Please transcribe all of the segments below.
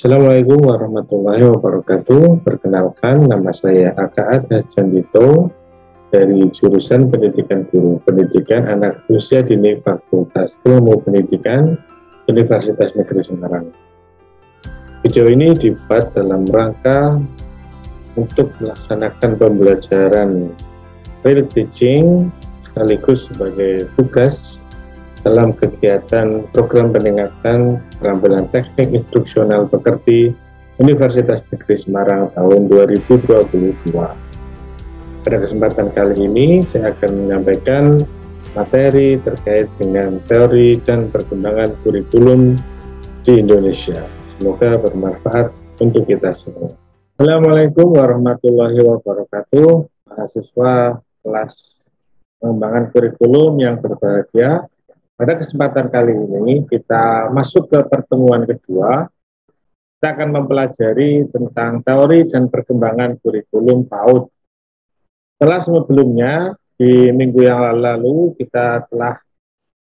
Assalamualaikum warahmatullahi wabarakatuh. Perkenalkan, nama saya Aka Adhajandito dari jurusan Pendidikan Guru, Pendidikan Anak Usia Dini Fakultas Ilmu Pendidikan Universitas Negeri Semarang. Video ini dibuat dalam rangka untuk melaksanakan pembelajaran real teaching sekaligus sebagai tugas dalam kegiatan program peningkatan keterampilan teknik instruksional pekerti Universitas Negeri Semarang tahun 2022. Pada kesempatan kali ini saya akan menyampaikan materi terkait dengan teori dan perkembangan kurikulum di Indonesia. Semoga bermanfaat untuk kita semua. Assalamualaikum warahmatullahi wabarakatuh. Mahasiswa kelas pengembangan kurikulum yang berbahagia. Pada kesempatan kali ini kita masuk ke pertemuan kedua. Kita akan mempelajari tentang teori dan perkembangan kurikulum PAUD. Setelah sebelumnya di minggu yang lalu kita telah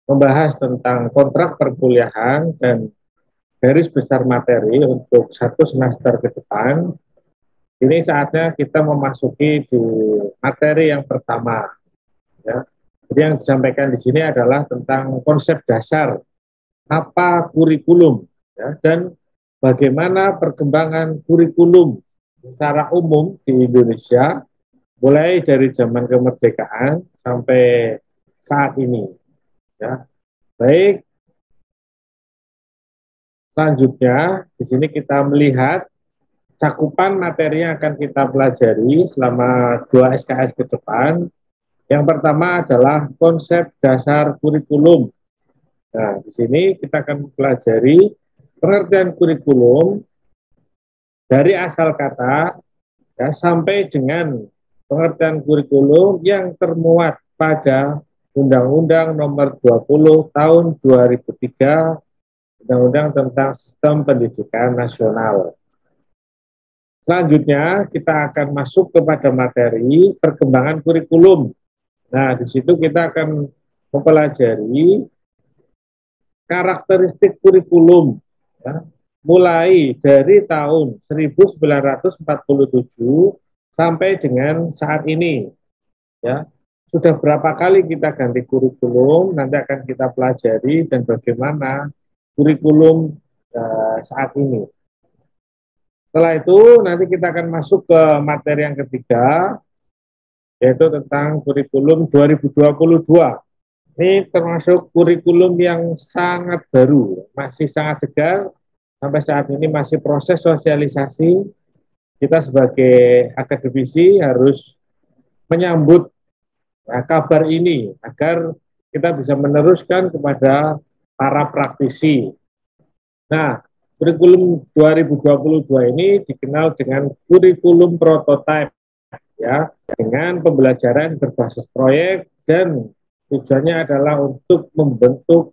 membahas tentang kontrak perkuliahan dan garis besar materi untuk satu semester ke depan. Ini saatnya kita memasuki di materi yang pertama, ya. Jadi yang disampaikan di sini adalah tentang konsep dasar apa kurikulum, ya, dan bagaimana perkembangan kurikulum secara umum di Indonesia mulai dari zaman kemerdekaan sampai saat ini. Ya. Baik, selanjutnya di sini kita melihat cakupan materi yang akan kita pelajari selama 2 SKS ke depan. Yang pertama adalah konsep dasar kurikulum. Nah, di sini kita akan mempelajari pengertian kurikulum dari asal kata, ya, sampai dengan pengertian kurikulum yang termuat pada Undang-Undang Nomor 20 Tahun 2003, Undang-Undang tentang Sistem Pendidikan Nasional. Selanjutnya kita akan masuk kepada materi perkembangan kurikulum. Nah, di situ kita akan mempelajari karakteristik kurikulum, ya, mulai dari tahun 1947 sampai dengan saat ini. Ya, sudah berapa kali kita ganti kurikulum, nanti akan kita pelajari dan bagaimana kurikulum saat ini. Setelah itu nanti kita akan masuk ke materi yang ketiga, yaitu tentang kurikulum 2022. Ini termasuk kurikulum yang sangat baru, masih sangat segar, sampai saat ini masih proses sosialisasi. Kita sebagai akademisi harus menyambut kabar ini, agar kita bisa meneruskan kepada para praktisi. Nah, kurikulum 2022 ini dikenal dengan kurikulum prototipe, ya, dengan pembelajaran berbasis proyek dan tujuannya adalah untuk membentuk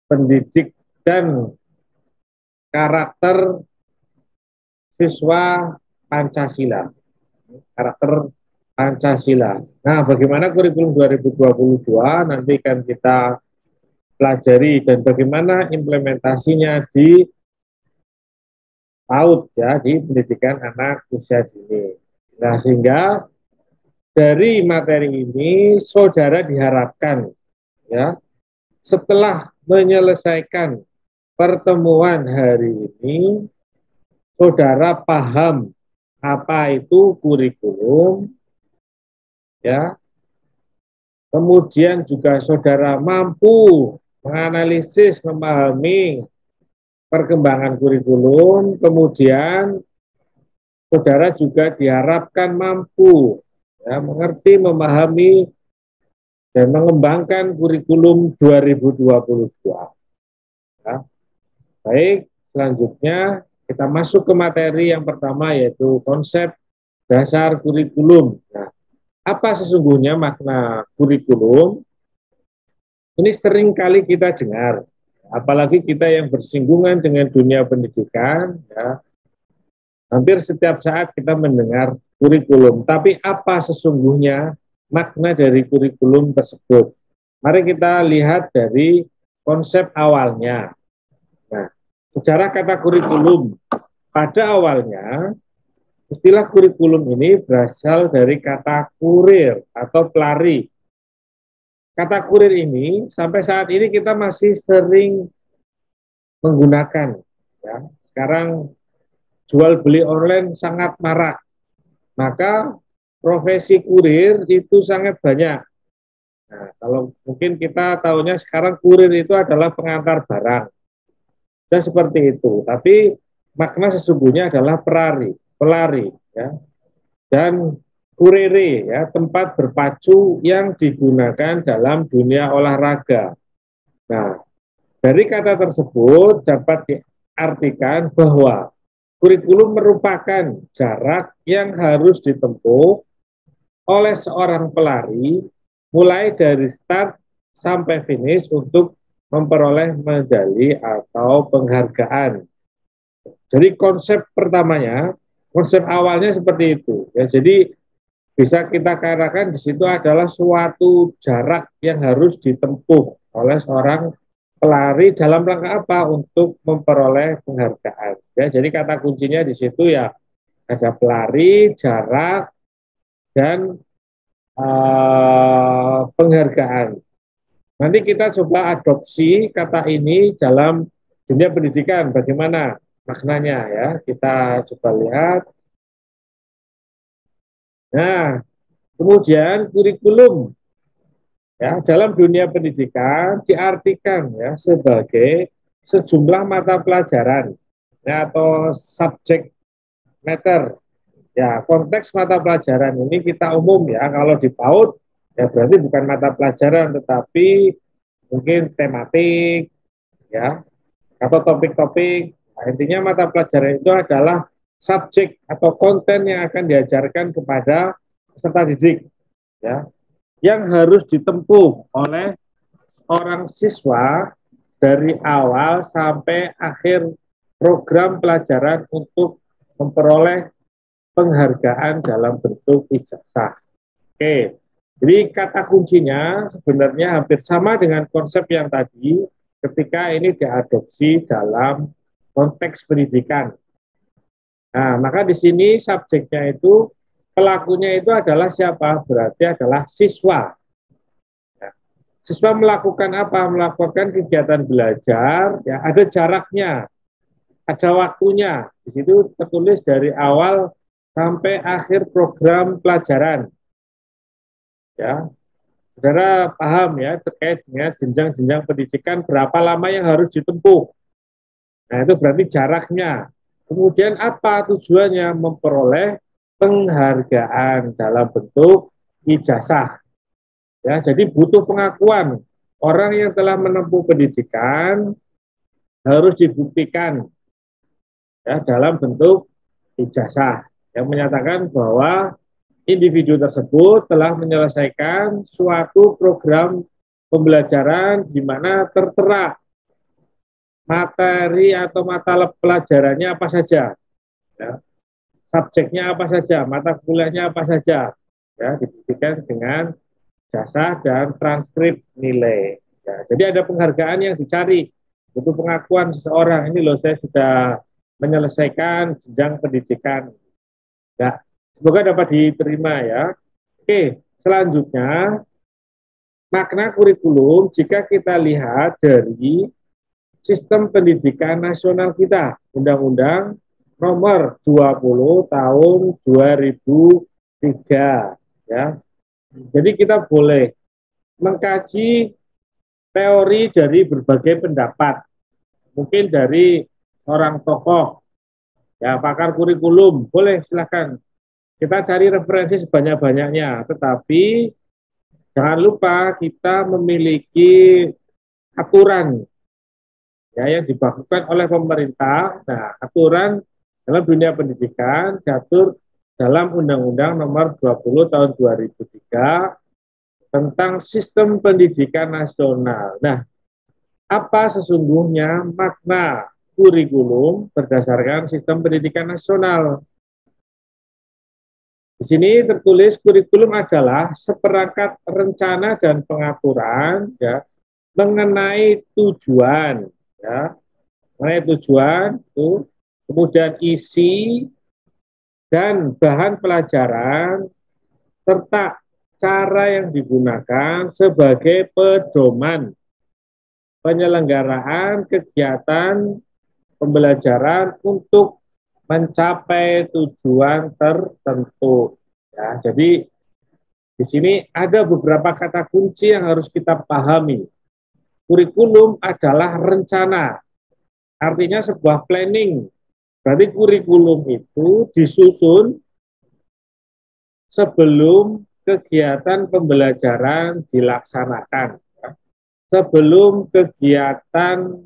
pendidik dan karakter siswa Pancasila. Karakter Pancasila. Nah, bagaimana kurikulum 2022 nanti akan kita pelajari dan bagaimana implementasinya di PAUD, ya, di pendidikan anak usia dini. Nah, sehingga dari materi ini saudara diharapkan, ya, setelah menyelesaikan pertemuan hari ini, saudara paham apa itu kurikulum, ya. Kemudian juga saudara mampu menganalisis, memahami perkembangan kurikulum, kemudian saudara juga diharapkan mampu, ya, mengerti, memahami, dan mengembangkan kurikulum 2022. Ya. Baik, selanjutnya kita masuk ke materi yang pertama, yaitu konsep dasar kurikulum. Nah, apa sesungguhnya makna kurikulum? Ini sering kali kita dengar, apalagi kita yang bersinggungan dengan dunia pendidikan, ya. Hampir setiap saat kita mendengar kurikulum, tapi apa sesungguhnya makna dari kurikulum tersebut? Mari kita lihat dari konsep awalnya. Nah, Sejarah kata kurikulum. Pada awalnya, istilah kurikulum ini berasal dari kata kurir atau pelari. Kata kurir ini sampai saat ini kita masih sering menggunakan. Ya. Sekarang jual beli online sangat marak. Maka profesi kurir itu sangat banyak. Nah, kalau mungkin kita tahunya sekarang kurir itu adalah pengantar barang. Dan seperti itu. Tapi makna sesungguhnya adalah pelari, ya. Dan kurere, ya, tempat berpacu yang digunakan dalam dunia olahraga. Nah, dari kata tersebut dapat diartikan bahwa kurikulum merupakan jarak yang harus ditempuh oleh seorang pelari mulai dari start sampai finish untuk memperoleh medali atau penghargaan. Jadi konsep pertamanya, konsep awalnya seperti itu. Ya, jadi bisa kita katakan di situ adalah suatu jarak yang harus ditempuh oleh seorang pelari dalam rangka apa? Untuk memperoleh penghargaan. Ya, jadi kata kuncinya di situ ya ada pelari, jarak, dan penghargaan. Nanti kita coba adopsi kata ini dalam dunia pendidikan, bagaimana maknanya ya. Kita coba lihat. Nah, kemudian kurikulum ya dalam dunia pendidikan diartikan ya sebagai sejumlah mata pelajaran ya, atau subject matter. Ya, konteks mata pelajaran ini kita umum ya, kalau di PAUD ya berarti bukan mata pelajaran tetapi mungkin tematik ya atau topik-topik. Nah, intinya mata pelajaran itu adalah subjek atau konten yang akan diajarkan kepada peserta didik ya, yang harus ditempuh oleh orang siswa dari awal sampai akhir program pelajaran untuk memperoleh penghargaan dalam bentuk ijazah. Oke, jadi kata kuncinya sebenarnya hampir sama dengan konsep yang tadi ketika ini diadopsi dalam konteks pendidikan. Nah, maka di sini subjeknya itu, pelakunya itu adalah siapa? Berarti adalah siswa. Ya. Siswa melakukan apa? Melakukan kegiatan belajar, ya ada jaraknya, ada waktunya. Di situ tertulis dari awal sampai akhir program pelajaran. Ya, saudara paham ya terkait dengan jenjang-jenjang pendidikan berapa lama yang harus ditempuh. Nah, itu berarti jaraknya. Kemudian apa tujuannya? Memperoleh penghargaan dalam bentuk ijazah. Ya, jadi butuh pengakuan. Orang yang telah menempuh pendidikan harus dibuktikan ya dalam bentuk ijazah yang menyatakan bahwa individu tersebut telah menyelesaikan suatu program pembelajaran di mana tertera materi atau mata pelajarannya apa saja, ya. Subjeknya apa saja, mata kuliahnya apa saja, ya, dibuktikan dengan jasa dan transkrip nilai. Ya, jadi ada penghargaan yang dicari, butuh pengakuan seseorang, ini loh saya sudah menyelesaikan jenjang pendidikan. Ya, semoga dapat diterima ya. Oke, selanjutnya makna kurikulum jika kita lihat dari sistem pendidikan nasional kita, Undang-Undang Nomor 20 Tahun 2003 ya. Jadi kita boleh mengkaji teori dari berbagai pendapat. Mungkin dari orang tokoh ya, pakar kurikulum, boleh silakan. Kita cari referensi sebanyak-banyaknya, tetapi jangan lupa kita memiliki aturan ya yang dibakukan oleh pemerintah. Nah, aturan dalam dunia pendidikan diatur dalam Undang-Undang Nomor 20 Tahun 2003 tentang Sistem Pendidikan Nasional. Nah, apa sesungguhnya makna kurikulum berdasarkan Sistem Pendidikan Nasional? Di sini tertulis kurikulum adalah seperangkat rencana dan pengaturan ya mengenai tujuan ya, mengenai tujuan itu, kemudian isi dan bahan pelajaran serta cara yang digunakan sebagai pedoman penyelenggaraan kegiatan pembelajaran untuk mencapai tujuan tertentu. Ya, jadi di sini ada beberapa kata kunci yang harus kita pahami. Kurikulum adalah rencana, artinya sebuah planning. Berarti kurikulum itu disusun sebelum kegiatan pembelajaran dilaksanakan. Sebelum kegiatan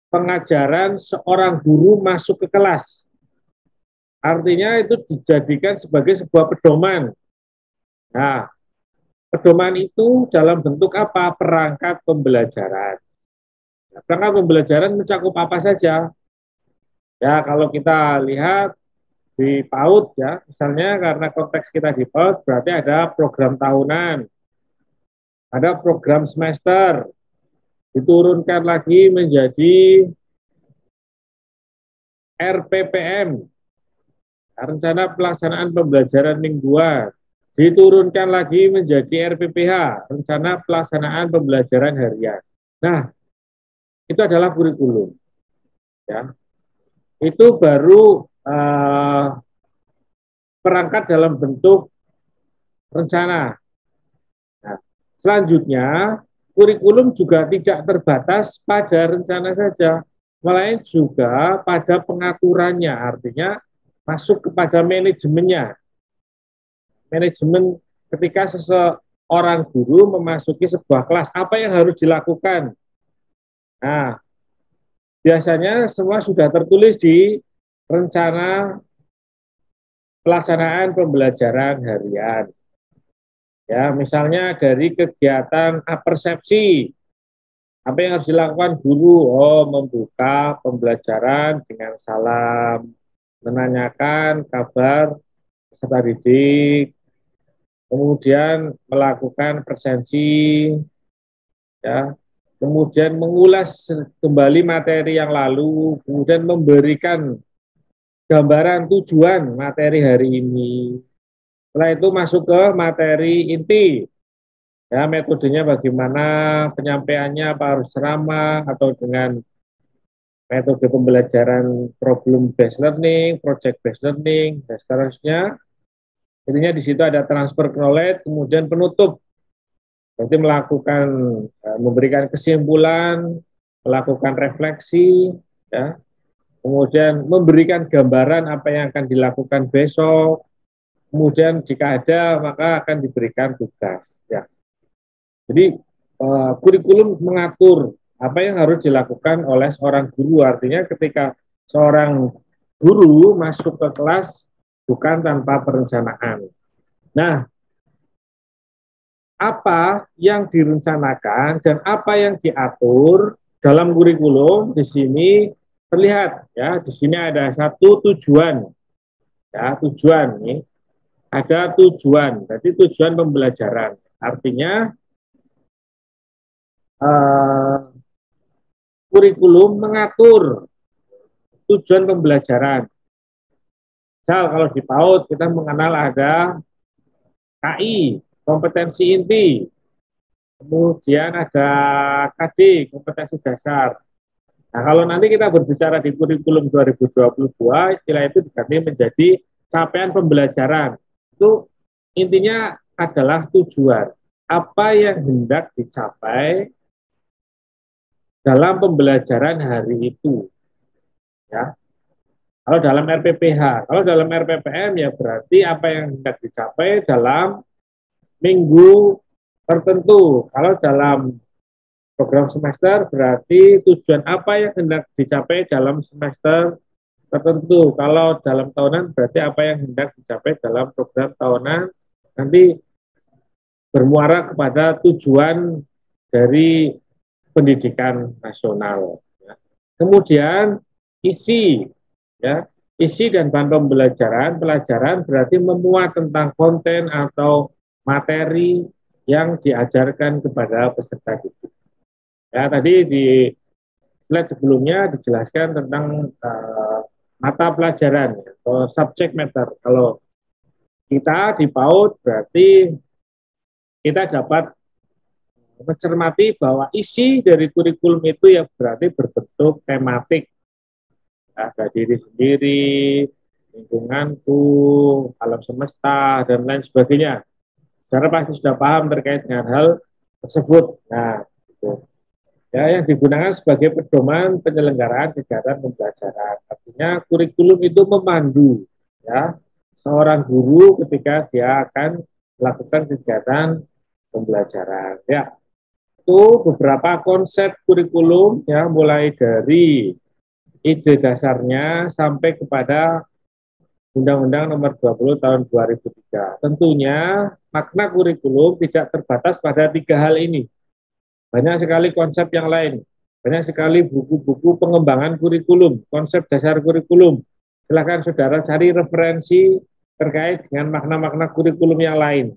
pengajaran seorang guru masuk ke kelas. Artinya itu dijadikan sebagai sebuah pedoman. Nah, pedoman itu dalam bentuk apa? Perangkat pembelajaran. Nah, perangkat pembelajaran mencakup apa saja? Ya, kalau kita lihat di PAUD ya, misalnya karena konteks kita di PAUD berarti ada program tahunan, ada program semester, diturunkan lagi menjadi RPPM, rencana pelaksanaan pembelajaran mingguan, diturunkan lagi menjadi RPPH, rencana pelaksanaan pembelajaran harian. Nah, itu adalah kurikulum. Ya, itu baru perangkat dalam bentuk rencana. Nah, selanjutnya, kurikulum juga tidak terbatas pada rencana saja, melainkan juga pada pengaturannya, artinya masuk kepada manajemennya. Manajemen ketika seseorang guru memasuki sebuah kelas, apa yang harus dilakukan? Nah, biasanya semua sudah tertulis di rencana pelaksanaan pembelajaran harian. Ya, misalnya dari kegiatan apersepsi, apa yang harus dilakukan guru? Oh, membuka pembelajaran dengan salam, menanyakan kabar peserta didik, kemudian melakukan presensi, ya, kemudian mengulas kembali materi yang lalu, kemudian memberikan gambaran tujuan materi hari ini. Setelah itu masuk ke materi inti, ya, metodenya bagaimana, penyampaiannya apa harus ceramah atau dengan metode pembelajaran problem based learning, project based learning, dan seterusnya. Intinya di situ ada transfer knowledge, kemudian penutup, berarti melakukan, memberikan kesimpulan, melakukan refleksi, ya, kemudian memberikan gambaran apa yang akan dilakukan besok, kemudian jika ada maka akan diberikan tugas. Ya. Jadi kurikulum mengatur apa yang harus dilakukan oleh seorang guru, artinya ketika seorang guru masuk ke kelas bukan tanpa perencanaan. Nah, apa yang direncanakan dan apa yang diatur dalam kurikulum di sini terlihat, ya. Di sini ada satu tujuan, ya, tujuan nih, ada tujuan. Jadi tujuan pembelajaran, artinya kurikulum mengatur tujuan pembelajaran. Misal kalau di PAUD kita mengenal ada KI, kompetensi inti, kemudian ada KD, kompetensi dasar. Nah, kalau nanti kita berbicara di kurikulum 2022, istilah itu diganti menjadi capaian pembelajaran. Itu intinya adalah tujuan. Apa yang hendak dicapai dalam pembelajaran hari itu. Ya. Kalau dalam RPPH, kalau dalam RPPM ya berarti apa yang hendak dicapai dalam minggu tertentu. Kalau dalam program semester berarti tujuan apa yang hendak dicapai dalam semester tertentu. Kalau dalam tahunan berarti apa yang hendak dicapai dalam program tahunan, nanti bermuara kepada tujuan dari pendidikan nasional. Kemudian isi, ya, isi dan bahan pelajaran berarti memuat tentang konten atau materi yang diajarkan kepada peserta didik. Ya, tadi slide sebelumnya dijelaskan tentang mata pelajaran atau subject matter. Kalau kita di PAUD berarti kita dapat mencermati bahwa isi dari kurikulum itu ya berarti berbentuk tematik. Ada diri sendiri, lingkunganku, alam semesta, dan lain sebagainya. Saudara pasti sudah paham terkait dengan hal tersebut. Nah, gitu. Ya, yang digunakan sebagai pedoman penyelenggaraan kegiatan pembelajaran. Artinya kurikulum itu memandu ya seorang guru ketika dia akan melakukan kegiatan pembelajaran. Ya, itu beberapa konsep kurikulum ya, mulai dari ide dasarnya sampai kepada Undang-Undang Nomor 20 Tahun 2003. Tentunya makna kurikulum tidak terbatas pada 3 hal ini. Banyak sekali konsep yang lain. Banyak sekali buku-buku pengembangan kurikulum, konsep dasar kurikulum. Silakan saudara cari referensi terkait dengan makna-makna kurikulum yang lain.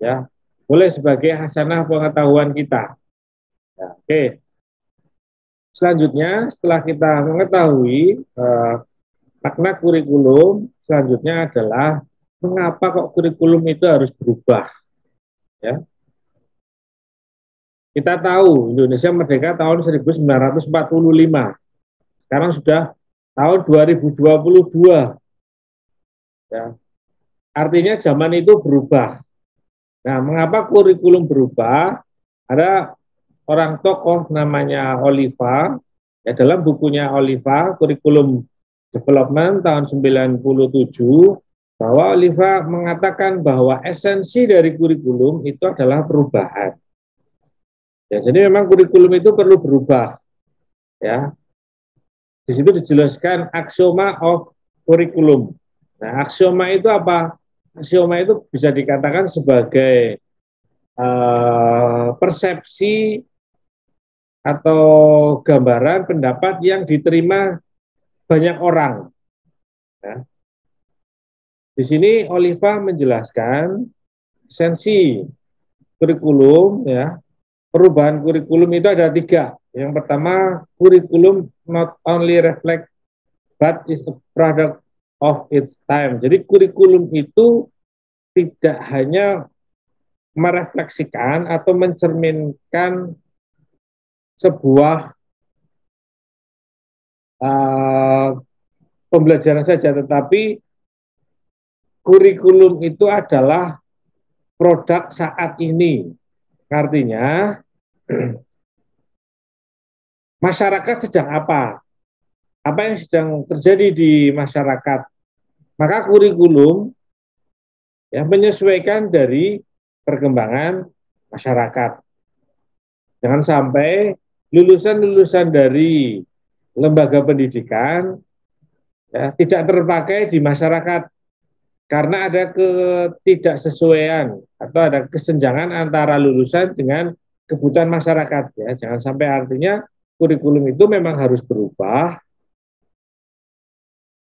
Ya, boleh sebagai hasanah pengetahuan kita. Ya, oke. Selanjutnya, setelah kita mengetahui makna kurikulum, selanjutnya adalah mengapa kok kurikulum itu harus berubah. Ya. Kita tahu Indonesia merdeka tahun 1945. Sekarang sudah tahun 2022. Ya. Artinya zaman itu berubah. Nah, mengapa kurikulum berubah? Ada orang tokoh namanya Oliva, ya dalam bukunya Oliva, Kurikulum Development tahun 97, bahwa Oliva mengatakan bahwa esensi dari kurikulum itu adalah perubahan. Ya, jadi memang kurikulum itu perlu berubah. Ya, di situ dijelaskan aksioma of kurikulum. Nah, aksioma itu apa? Aksioma itu bisa dikatakan sebagai persepsi atau gambaran pendapat yang diterima banyak orang. Ya. Di sini Oliva menjelaskan esensi kurikulum, ya, perubahan kurikulum itu ada 3. Yang pertama, kurikulum not only reflect but is a product of its time. Jadi kurikulum itu tidak hanya merefleksikan atau mencerminkan sebuah pembelajaran saja, tetapi kurikulum itu adalah produk saat ini. Artinya masyarakat sedang apa? Apa yang sedang terjadi di masyarakat? Maka kurikulum ya menyesuaikan dari perkembangan masyarakat. Jangan sampai lulusan-lulusan dari lembaga pendidikan ya, tidak terpakai di masyarakat karena ada ketidaksesuaian atau ada kesenjangan antara lulusan dengan kebutuhan masyarakat. Ya, jangan sampai artinya kurikulum itu memang harus berubah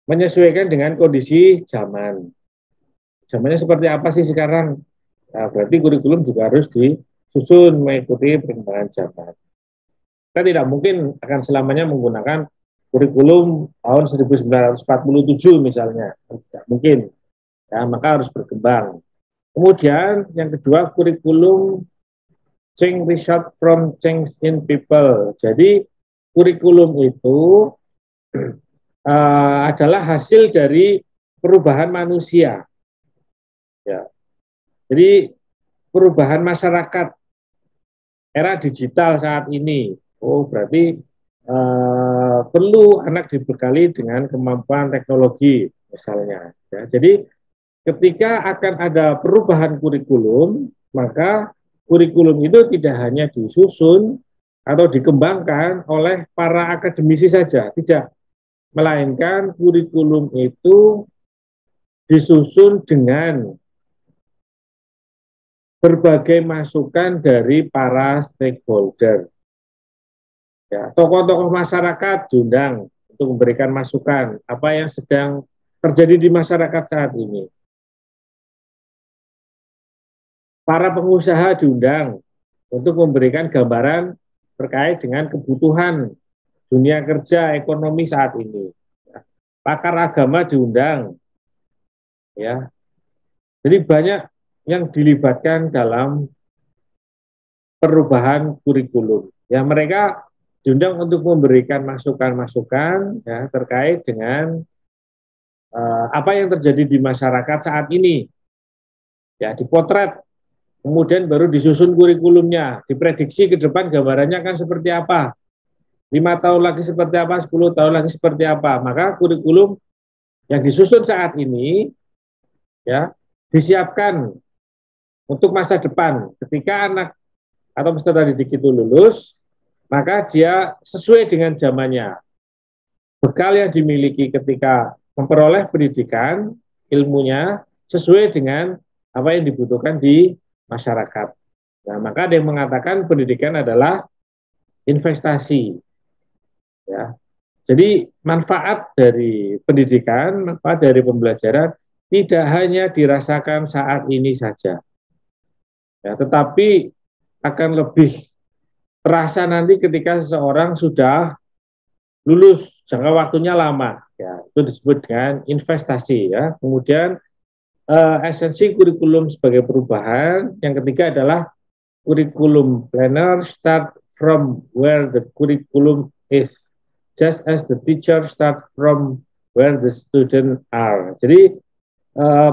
menyesuaikan dengan kondisi zaman. Zamannya seperti apa sih sekarang? Nah, berarti kurikulum juga harus disusun mengikuti perkembangan zaman. Kita tidak mungkin akan selamanya menggunakan kurikulum tahun 1947 misalnya. Tidak mungkin. Ya, maka harus berkembang. Kemudian yang kedua, kurikulum change result from change in people. Jadi kurikulum itu adalah hasil dari perubahan manusia. Ya. Jadi perubahan masyarakat era digital saat ini. Oh, berarti perlu anak dibekali dengan kemampuan teknologi misalnya. Ya. Jadi ketika akan ada perubahan kurikulum, maka kurikulum itu tidak hanya disusun atau dikembangkan oleh para akademisi saja, tidak. Melainkan kurikulum itu disusun dengan berbagai masukan dari para stakeholder. Ya, tokoh-tokoh masyarakat diundang untuk memberikan masukan apa yang sedang terjadi di masyarakat saat ini. Para pengusaha diundang untuk memberikan gambaran terkait dengan kebutuhan dunia kerja ekonomi saat ini. Pakar agama diundang, ya. Jadi banyak yang dilibatkan dalam perubahan kurikulum. Ya, mereka diundang untuk memberikan masukan-masukan ya terkait dengan apa yang terjadi di masyarakat saat ini. Ya, dipotret, kemudian baru disusun kurikulumnya, diprediksi ke depan gambarannya akan seperti apa. 5 tahun lagi seperti apa, 10 tahun lagi seperti apa. Maka kurikulum yang disusun saat ini ya disiapkan untuk masa depan. Ketika anak atau peserta didik itu lulus, maka dia sesuai dengan zamannya. Bekal yang dimiliki ketika memperoleh pendidikan, ilmunya sesuai dengan apa yang dibutuhkan di masyarakat. Nah, maka ada yang mengatakan pendidikan adalah investasi. Ya. Jadi manfaat dari pendidikan, manfaat dari pembelajaran tidak hanya dirasakan saat ini saja, ya, tetapi akan lebih terasa nanti ketika seseorang sudah lulus, jangka waktunya lama, ya, itu disebut dengan investasi, ya. Kemudian esensi kurikulum sebagai perubahan, yang ketiga adalah kurikulum planner start from where the curriculum is, just as the teacher start from where the student are. Jadi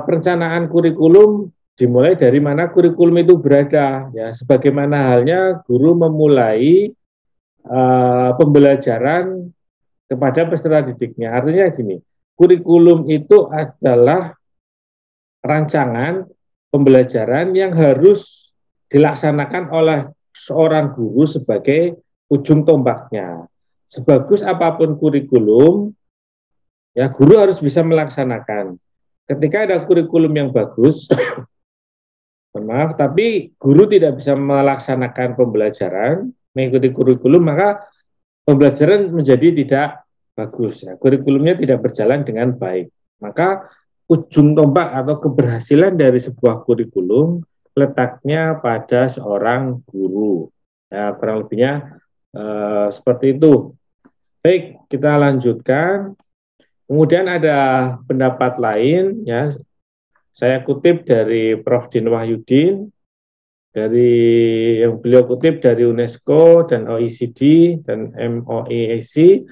perencanaan kurikulum dimulai dari mana kurikulum itu berada, ya. Sebagaimana halnya guru memulai pembelajaran kepada peserta didiknya. Artinya gini, kurikulum itu adalah rancangan pembelajaran yang harus dilaksanakan oleh seorang guru sebagai ujung tombaknya. Sebagus apapun kurikulum, ya guru harus bisa melaksanakan. Ketika ada kurikulum yang bagus, maaf, tapi guru tidak bisa melaksanakan pembelajaran, mengikuti kurikulum, maka pembelajaran menjadi tidak bagus. Ya. Kurikulumnya tidak berjalan dengan baik. Maka ujung tombak atau keberhasilan dari sebuah kurikulum letaknya pada seorang guru. Ya, kurang lebihnya seperti itu. Baik, kita lanjutkan. Kemudian ada pendapat lain, ya. Saya kutip dari Prof. Din Wahyudin, dari yang beliau kutip dari UNESCO dan OECD dan MOEAC.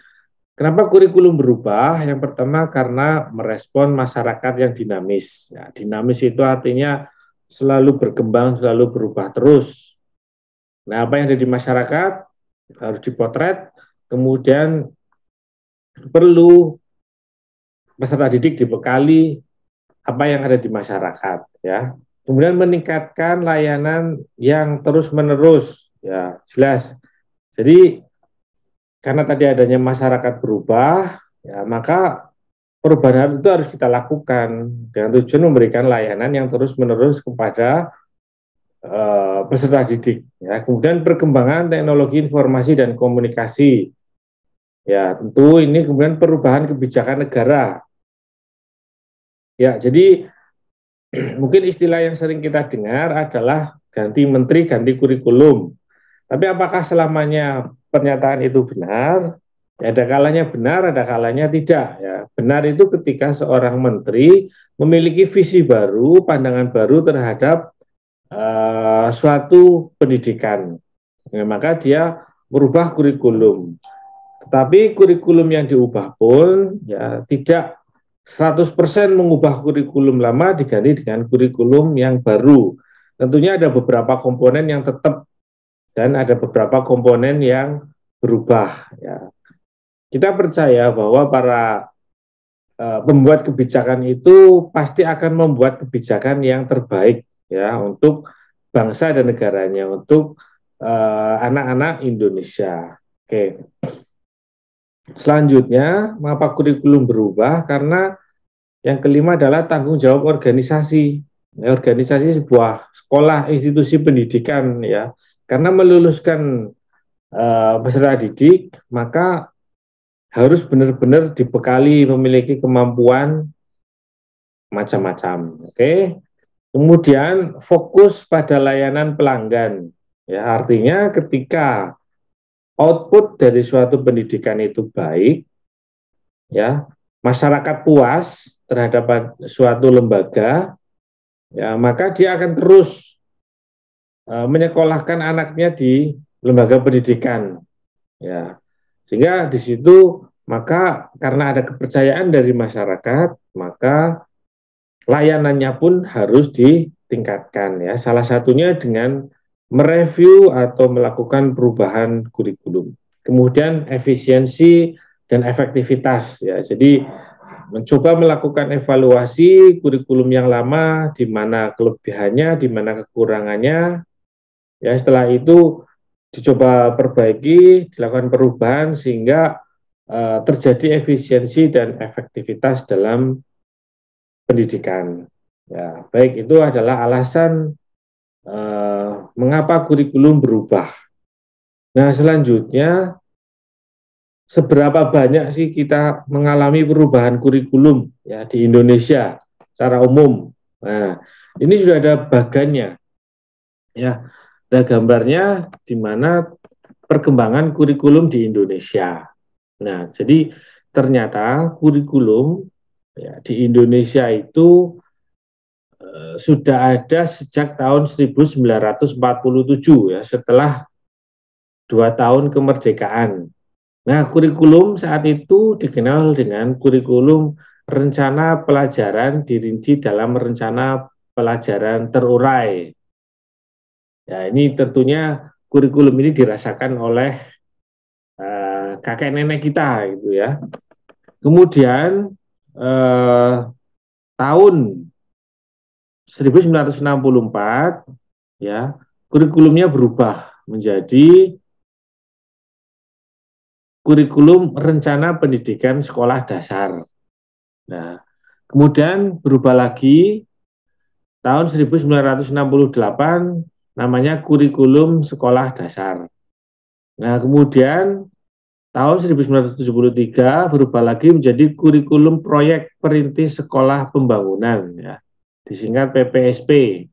Kenapa kurikulum berubah? Yang pertama karena merespon masyarakat yang dinamis. Ya, dinamis itu artinya selalu berkembang, selalu berubah terus. Nah, apa yang ada di masyarakat harus dipotret, kemudian perlu peserta didik dibekali apa yang ada di masyarakat. Ya. Kemudian meningkatkan layanan yang terus-menerus. Ya, jelas. Jadi karena tadi adanya masyarakat berubah, ya, maka perubahan itu harus kita lakukan dengan tujuan memberikan layanan yang terus-menerus kepada peserta didik. Ya. Kemudian perkembangan teknologi informasi dan komunikasi. Ya, tentu ini kemudian perubahan kebijakan negara. Ya, jadi mungkin istilah yang sering kita dengar adalah ganti menteri, ganti kurikulum. Tapi apakah selamanya pernyataan itu benar? Ya, ada kalanya benar, ada kalanya tidak. Ya, benar itu ketika seorang menteri memiliki visi baru, pandangan baru terhadap suatu pendidikan. Ya, maka dia merubah kurikulum. Tetapi kurikulum yang diubah pun ya tidak 100% mengubah kurikulum lama diganti dengan kurikulum yang baru. Tentunya ada beberapa komponen yang tetap dan ada beberapa komponen yang berubah. Ya. Kita percaya bahwa para pembuat kebijakan itu pasti akan membuat kebijakan yang terbaik ya untuk bangsa dan negaranya, untuk anak-anak Indonesia. Oke. Selanjutnya, mengapa kurikulum berubah? Karena yang kelima adalah tanggung jawab organisasi. Ya, organisasi sebuah sekolah, institusi pendidikan ya. Karena meluluskan peserta didik, maka harus benar-benar dibekali memiliki kemampuan macam-macam. Oke. Kemudian fokus pada layanan pelanggan. Ya, artinya ketika output dari suatu pendidikan itu baik, ya, masyarakat puas terhadap suatu lembaga, ya, maka dia akan terus menyekolahkan anaknya di lembaga pendidikan, ya, sehingga di situ maka karena ada kepercayaan dari masyarakat, maka layanannya pun harus ditingkatkan, ya. Salah satunya dengan mereview atau melakukan perubahan kurikulum. Kemudian efisiensi dan efektivitas, ya. Jadi mencoba melakukan evaluasi kurikulum yang lama, di mana kelebihannya, di mana kekurangannya, ya. Setelah itu dicoba perbaiki, dilakukan perubahan sehingga terjadi efisiensi dan efektivitas dalam pendidikan. Ya, baik itu adalah alasan mengapa kurikulum berubah. Nah, selanjutnya seberapa banyak sih kita mengalami perubahan kurikulum ya di Indonesia secara umum. Nah, ini sudah ada bagannya. Ya, ada gambarnya di mana perkembangan kurikulum di Indonesia. Nah, jadi ternyata kurikulum ya, di Indonesia itu sudah ada sejak tahun 1947 ya, setelah 2 tahun kemerdekaan. Nah, kurikulum saat itu dikenal dengan kurikulum rencana pelajaran dirinci dalam rencana pelajaran terurai. Ya, ini tentunya kurikulum ini dirasakan oleh kakek nenek kita gitu ya. Kemudian tahun 1964 ya, kurikulumnya berubah menjadi kurikulum rencana pendidikan sekolah dasar. Nah, kemudian berubah lagi tahun 1968 namanya kurikulum sekolah dasar. Nah, kemudian tahun 1973 berubah lagi menjadi kurikulum proyek perintis sekolah pembangunan, ya, disingkat PPSP.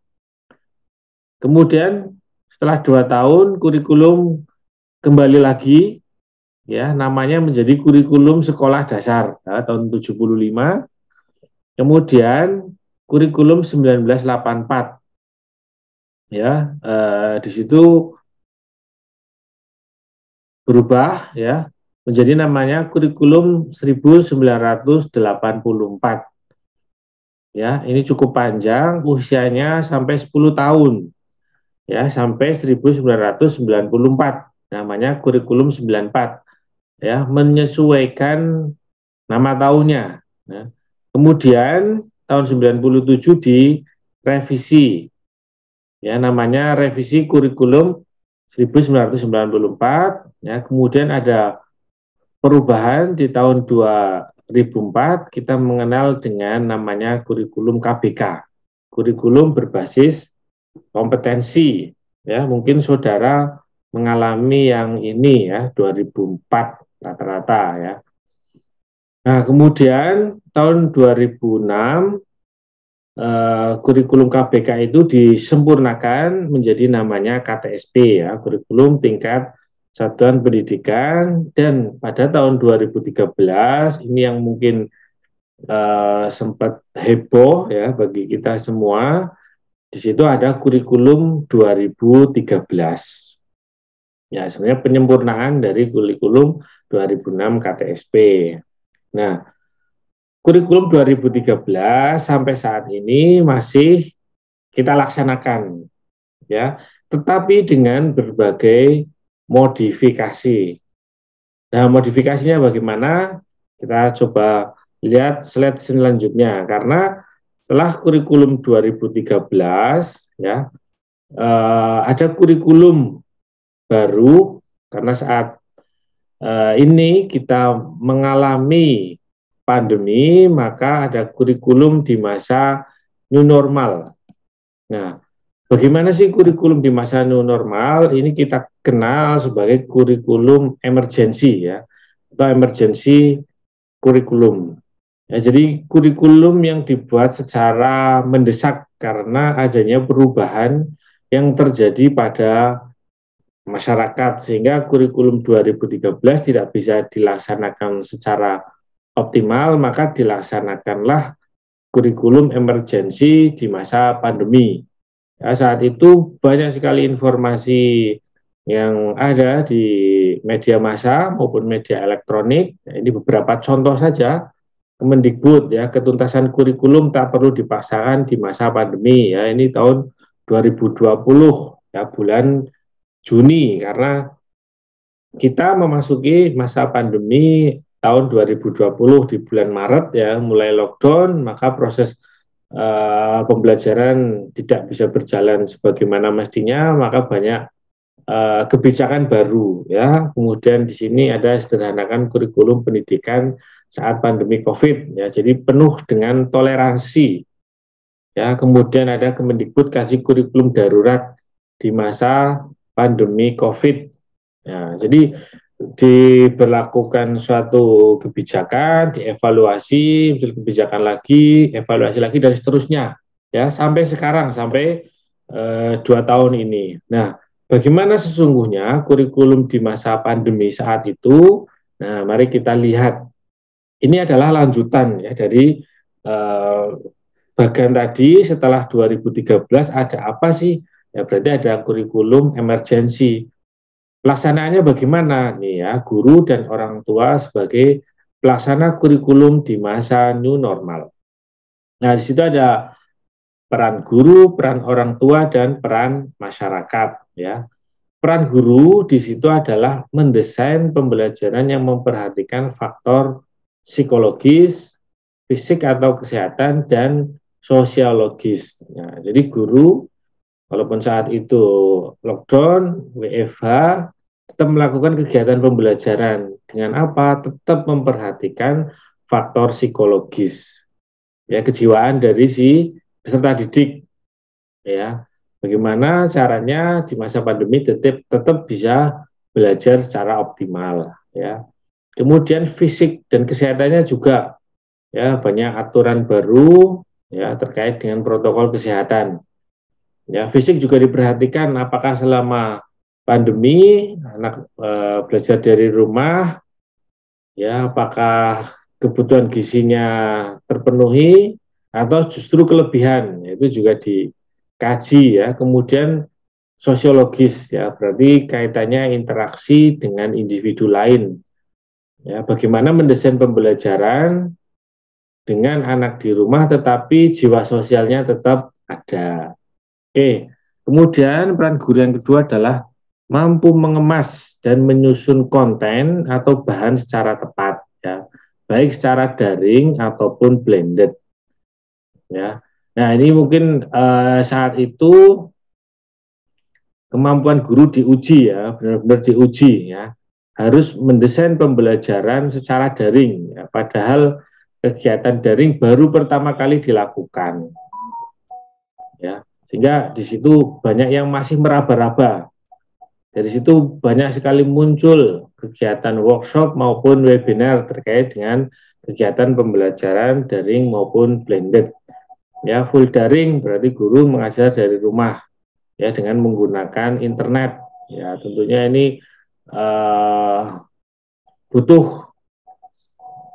Kemudian setelah 2 tahun kurikulum kembali lagi, ya, namanya menjadi kurikulum sekolah dasar ya, tahun 75. Kemudian kurikulum 1984, ya, di situ berubah ya menjadi namanya kurikulum 1984. Ya, ini cukup panjang, usianya sampai 10 tahun. Ya, sampai 1994. Namanya kurikulum 94. Ya, menyesuaikan nama tahunnya. Ya. Kemudian tahun 97 direvisi. Ya, namanya revisi kurikulum 1994. Ya, kemudian ada perubahan di tahun 2004, kita mengenal dengan namanya kurikulum KBK, kurikulum berbasis kompetensi. Ya, mungkin saudara mengalami yang ini ya 2004 rata-rata ya. Nah, kemudian tahun 2006 kurikulum KBK itu disempurnakan menjadi namanya KTSP ya, kurikulum tingkat satuan pendidikan, dan pada tahun 2013 ini yang mungkin sempat heboh ya bagi kita semua. Di situ ada kurikulum 2013. Ya, sebenarnya penyempurnaan dari kurikulum 2006 KTSP. Nah, kurikulum 2013 sampai saat ini masih kita laksanakan, ya, tetapi dengan berbagai modifikasi. Nah, modifikasinya bagaimana? Kita coba lihat slide selanjutnya. Karena setelah kurikulum 2013, ya, ada kurikulum baru karena saat ini kita mengalami pandemi, maka ada kurikulum di masa new normal. Nah, bagaimana sih kurikulum di masa new normal? Ini kita kenal sebagai kurikulum emergensi ya, atau emergency kurikulum. Ya, jadi kurikulum yang dibuat secara mendesak karena adanya perubahan yang terjadi pada masyarakat, sehingga kurikulum 2013 tidak bisa dilaksanakan secara optimal, maka dilaksanakanlah kurikulum emergensi di masa pandemi. Ya, saat itu banyak sekali informasi yang ada di media massa maupun media elektronik. Ini beberapa contoh saja. Kemendikbud, ya, ketuntasan kurikulum tak perlu dipaksakan di masa pandemi, ya, ini tahun 2020, ya, bulan Juni, karena kita memasuki masa pandemi tahun 2020 di bulan Maret, ya, mulai lockdown, maka proses pembelajaran tidak bisa berjalan sebagaimana mestinya, maka banyak kebijakan baru, ya. Kemudian di sini ada sederhanakan kurikulum pendidikan saat pandemi COVID, ya. Jadi penuh dengan toleransi, ya. Kemudian ada Kemendikbud kaji kurikulum darurat di masa pandemi COVID. Ya, jadi diberlakukan suatu kebijakan, dievaluasi, muncul kebijakan lagi, evaluasi lagi, dan seterusnya, ya, sampai sekarang, sampai 2 tahun ini. Nah, bagaimana sesungguhnya kurikulum di masa pandemi saat itu? Nah, mari kita lihat. Ini adalah lanjutan, ya, dari bagian tadi. Setelah 2013 ada apa sih? Ya, berarti ada kurikulum emergensi. Pelaksanaannya bagaimana? Nih, ya, guru dan orang tua sebagai pelaksana kurikulum di masa new normal. Nah, di situ ada peran guru, peran orang tua, dan peran masyarakat, ya. Peran guru di situ adalah mendesain pembelajaran yang memperhatikan faktor psikologis, fisik atau kesehatan, dan sosiologis. Nah, jadi guru, walaupun saat itu lockdown, WFH, tetap melakukan kegiatan pembelajaran. Dengan apa? Tetap memperhatikan faktor psikologis, ya, kejiwaan dari si peserta didik, ya. Bagaimana caranya di masa pandemi tetap bisa belajar secara optimal, ya. Kemudian fisik dan kesehatannya juga, ya, banyak aturan baru, ya, terkait dengan protokol kesehatan. Ya, fisik juga diperhatikan, apakah selama pandemi anak belajar dari rumah, ya, apakah kebutuhan gizinya terpenuhi atau justru kelebihan, itu juga dikaji, ya. Kemudian sosiologis, ya, berarti kaitannya interaksi dengan individu lain, ya, bagaimana mendesain pembelajaran dengan anak di rumah tetapi jiwa sosialnya tetap ada. Oke. Kemudian peran guru yang kedua adalah mampu mengemas dan menyusun konten atau bahan secara tepat, ya, baik secara daring ataupun blended, ya. Nah, ini mungkin saat itu kemampuan guru diuji, ya, benar-benar diuji, ya, harus mendesain pembelajaran secara daring, ya, padahal kegiatan daring baru pertama kali dilakukan, ya, sehingga di situ banyak yang masih meraba-raba. Dari situ banyak sekali muncul kegiatan workshop maupun webinar terkait dengan kegiatan pembelajaran daring maupun blended. Ya, full daring berarti guru mengajar dari rumah, ya, dengan menggunakan internet. Ya, tentunya ini butuh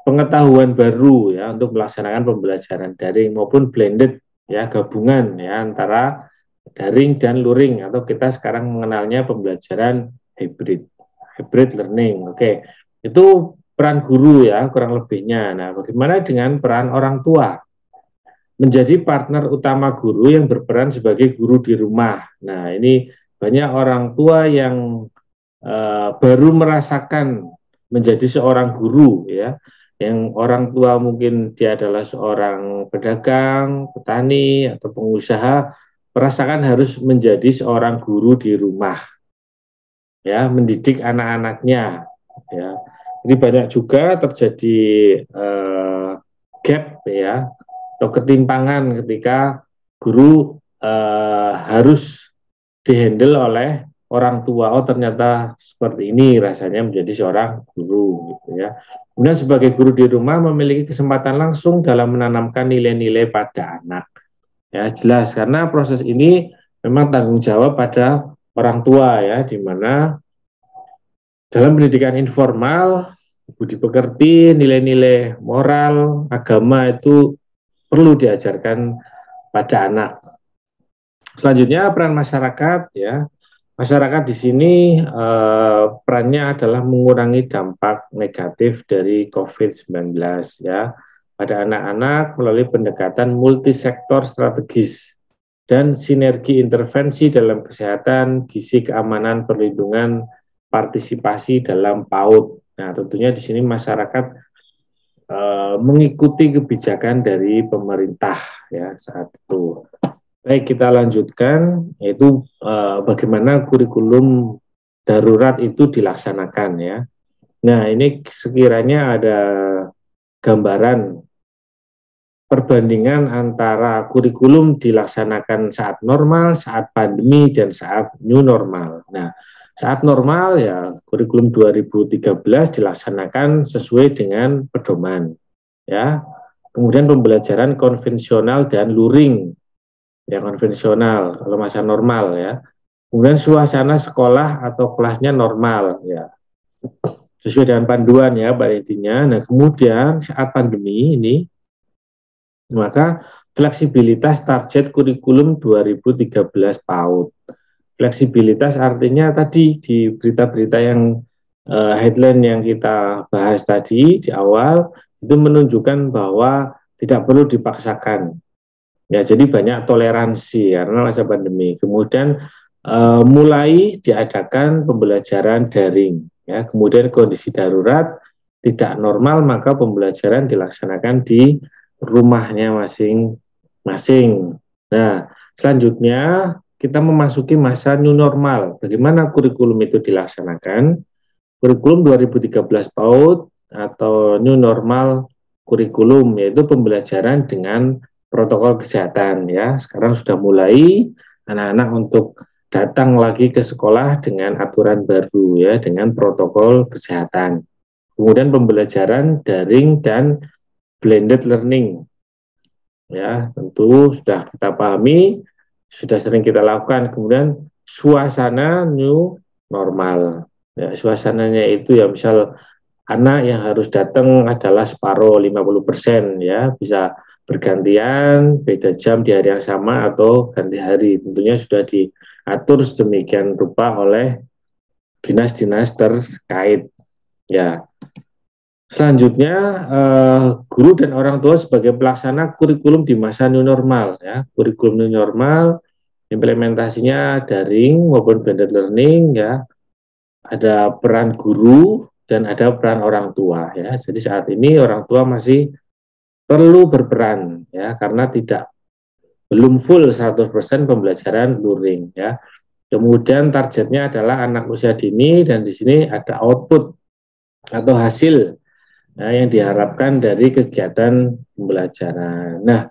pengetahuan baru, ya, untuk melaksanakan pembelajaran daring maupun blended, ya, gabungan, ya, antara daring dan luring, atau kita sekarang mengenalnya pembelajaran hybrid learning. Oke, itu peran guru, ya, kurang lebihnya. Nah, bagaimana dengan peran orang tua? Menjadi partner utama guru yang berperan sebagai guru di rumah. Nah, ini banyak orang tua yang baru merasakan menjadi seorang guru, ya, yang orang tua mungkin dia adalah seorang pedagang, petani, atau pengusaha, merasakan harus menjadi seorang guru di rumah, ya, mendidik anak-anaknya, ya. Jadi banyak juga terjadi gap, ya, atau ketimpangan ketika guru harus dihandle oleh orang tua. Oh, ternyata seperti ini rasanya menjadi seorang guru, gitu, ya. Kemudian sebagai guru di rumah memiliki kesempatan langsung dalam menanamkan nilai-nilai pada anak. Ya, jelas, karena proses ini memang tanggung jawab pada orang tua ya, di mana dalam pendidikan informal, budi pekerti, nilai-nilai moral, agama itu perlu diajarkan pada anak. Selanjutnya peran masyarakat ya. Masyarakat di sini perannya adalah mengurangi dampak negatif dari COVID-19 ya pada anak-anak melalui pendekatan multisektor strategis dan sinergi intervensi dalam kesehatan, gizi, keamanan, perlindungan, partisipasi dalam PAUD. Nah, tentunya di sini masyarakat mengikuti kebijakan dari pemerintah ya saat itu. Baik, kita lanjutkan, yaitu bagaimana kurikulum darurat itu dilaksanakan ya. Nah, ini sekiranya ada gambaran perbandingan antara kurikulum dilaksanakan saat normal, saat pandemi, dan saat new normal. Nah, saat normal ya kurikulum 2013 dilaksanakan sesuai dengan pedoman ya. Kemudian pembelajaran konvensional dan luring ya, konvensional kalau masa normal ya. Kemudian suasana sekolah atau kelasnya normal ya, sesuai dengan panduan ya pada intinya. Nah, kemudian saat pandemi ini maka fleksibilitas target kurikulum 2013 PAUD. Fleksibilitas artinya tadi di berita-berita yang headline yang kita bahas tadi di awal itu menunjukkan bahwa tidak perlu dipaksakan. Ya, jadi banyak toleransi karena masa pandemi. Kemudian mulai diadakan pembelajaran daring. Ya, kemudian kondisi darurat tidak normal maka pembelajaran dilaksanakan di rumahnya masing-masing. Nah, selanjutnya kita memasuki masa new normal. Bagaimana kurikulum itu dilaksanakan? Kurikulum 2013 PAUD atau new normal kurikulum yaitu pembelajaran dengan protokol kesehatan ya. Sekarang sudah mulai anak-anak untuk datang lagi ke sekolah dengan aturan baru ya, dengan protokol kesehatan. Kemudian pembelajaran daring dan blended learning. Ya, tentu sudah kita pahami, sudah sering kita lakukan. Kemudian suasana new normal. Ya, suasananya itu ya misal anak yang harus datang adalah separuh 50% ya, bisa bergantian, beda jam di hari yang sama atau ganti hari. Tentunya sudah diatur sedemikian rupa oleh dinas-dinas terkait. Ya. Selanjutnya, guru dan orang tua sebagai pelaksana kurikulum di masa new normal. Ya. Kurikulum new normal, implementasinya daring maupun blended learning. Ya. Ada peran guru dan ada peran orang tua. Ya. Jadi saat ini orang tua masih perlu berperan ya karena belum full 100% pembelajaran luring ya. Kemudian targetnya adalah anak usia dini dan di sini ada output atau hasil yang diharapkan dari kegiatan pembelajaran. Nah,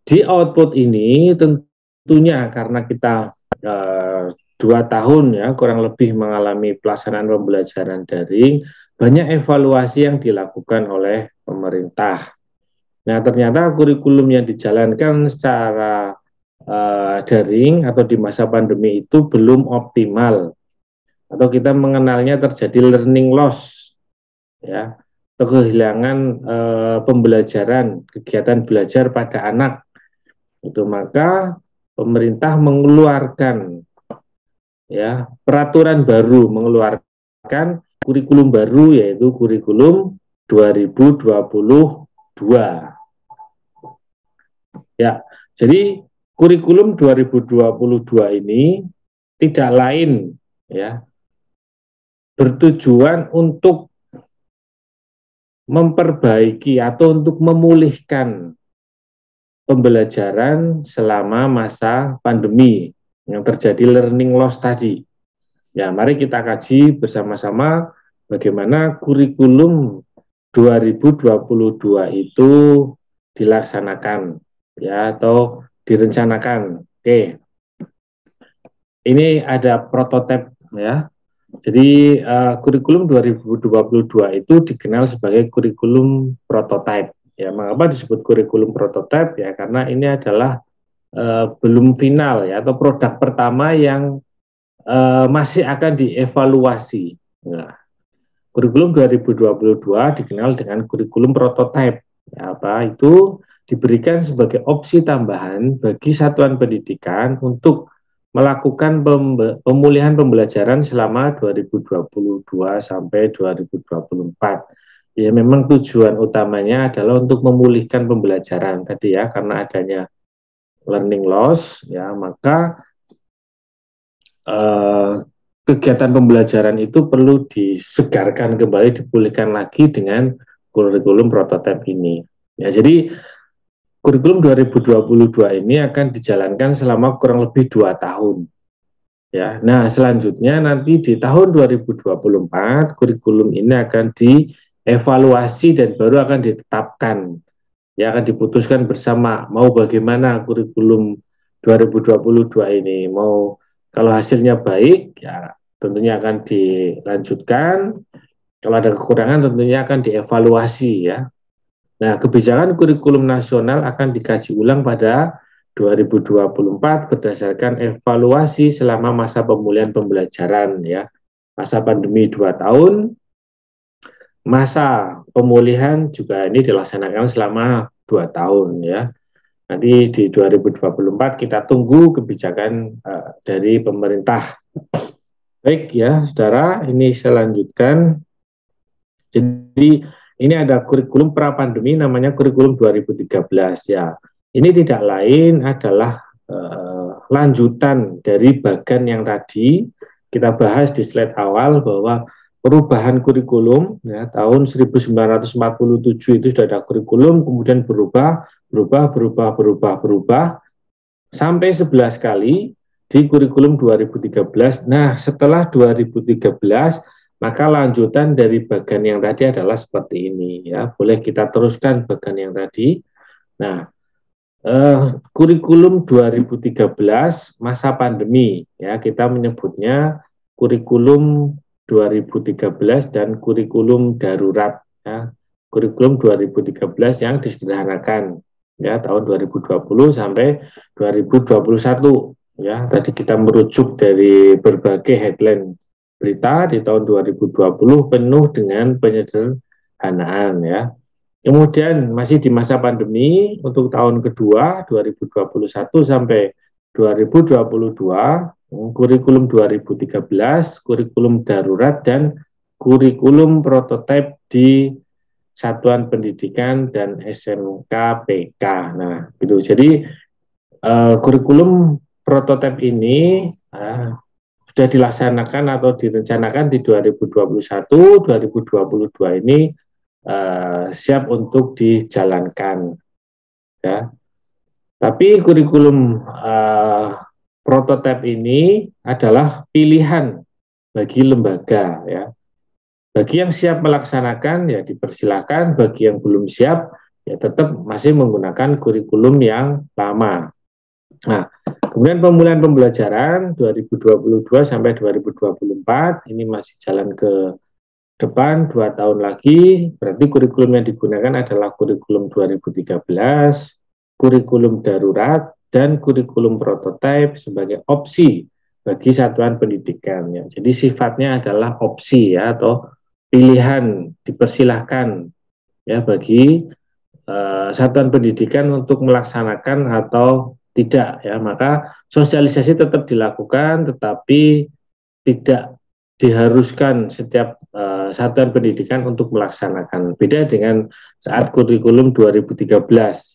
di output ini tentunya karena kita 2 tahun ya kurang lebih mengalami pelaksanaan pembelajaran daring, banyak evaluasi yang dilakukan oleh pemerintah. Nah, ternyata kurikulum yang dijalankan secara daring atau di masa pandemi itu belum optimal atau kita mengenalnya terjadi learning loss ya, atau kehilangan pembelajaran, kegiatan belajar pada anak. Itu maka pemerintah mengeluarkan ya peraturan baru, mengeluarkan kurikulum baru yaitu kurikulum 2022. Ya, jadi kurikulum 2022 ini tidak lain ya bertujuan untuk memperbaiki atau untuk memulihkan pembelajaran selama masa pandemi yang terjadi learning loss tadi. Ya, mari kita kaji bersama-sama bagaimana kurikulum 2022 itu dilaksanakan ya atau direncanakan. Oke. Ini ada prototipe ya. Jadi kurikulum 2022 itu dikenal sebagai kurikulum prototipe. Ya, mengapa disebut kurikulum prototipe? Ya, karena ini adalah belum final ya, atau produk pertama yang masih akan dievaluasi. Nah, kurikulum 2022 dikenal dengan kurikulum prototipe. Ya, apa itu diberikan sebagai opsi tambahan bagi satuan pendidikan untuk melakukan pemulihan pembelajaran selama 2022 sampai 2024. Ya, memang tujuan utamanya adalah untuk memulihkan pembelajaran tadi ya, karena adanya learning loss ya, maka kegiatan pembelajaran itu perlu disegarkan kembali, dipulihkan lagi dengan kurikulum prototipe ini. Ya, jadi kurikulum 2022 ini akan dijalankan selama kurang lebih 2 tahun. Ya, nah selanjutnya nanti di tahun 2024 kurikulum ini akan dievaluasi dan baru akan ditetapkan. Ya, akan diputuskan bersama mau bagaimana kurikulum 2022 ini. Mau kalau hasilnya baik ya tentunya akan dilanjutkan. Kalau ada kekurangan tentunya akan dievaluasi ya. Nah, kebijakan kurikulum nasional akan dikaji ulang pada 2024 berdasarkan evaluasi selama masa pemulihan pembelajaran ya. Masa pandemi 2 tahun, masa pemulihan juga ini dilaksanakan selama 2 tahun ya. Nanti di 2024 kita tunggu kebijakan dari pemerintah. Baik ya, saudara, ini saya lanjutkan. Jadi ini ada kurikulum pra pandemi namanya kurikulum 2013 ya. Ini tidak lain adalah lanjutan dari bagan yang tadi kita bahas di slide awal bahwa perubahan kurikulum ya, tahun 1947 itu sudah ada kurikulum, kemudian berubah sampai 11 kali di kurikulum 2013. Nah, setelah 2013 maka lanjutan dari bagan yang tadi adalah seperti ini ya. Boleh kita teruskan bagan yang tadi. Nah, kurikulum 2013 masa pandemi ya, kita menyebutnya kurikulum 2013 dan kurikulum darurat ya. Kurikulum 2013 yang disederhanakan ya tahun 2020 sampai 2021 ya. Tadi kita merujuk dari berbagai headline berita di tahun 2020 penuh dengan penyederhanaan ya. Kemudian masih di masa pandemi untuk tahun kedua 2021 sampai 2022 kurikulum 2013, kurikulum darurat dan kurikulum prototipe di satuan pendidikan dan SMK PK. Nah, gitu. Jadi kurikulum prototipe ini sudah dilaksanakan atau direncanakan di 2021, 2022 ini siap untuk dijalankan. Ya. Tapi kurikulum prototipe ini adalah pilihan bagi lembaga. Ya. Bagi yang siap melaksanakan ya dipersilakan, bagi yang belum siap ya tetap masih menggunakan kurikulum yang lama. Nah, kemudian pemulihan pembelajaran 2022 sampai 2024 ini masih jalan ke depan 2 tahun lagi, berarti kurikulum yang digunakan adalah kurikulum 2013, kurikulum darurat, dan kurikulum prototipe sebagai opsi bagi satuan pendidikan. Ya. Jadi sifatnya adalah opsi ya, atau pilihan, dipersilahkan ya bagi satuan pendidikan untuk melaksanakan atau tidak ya. Maka sosialisasi tetap dilakukan, tetapi tidak diharuskan setiap satuan pendidikan untuk melaksanakan. Beda dengan saat kurikulum 2013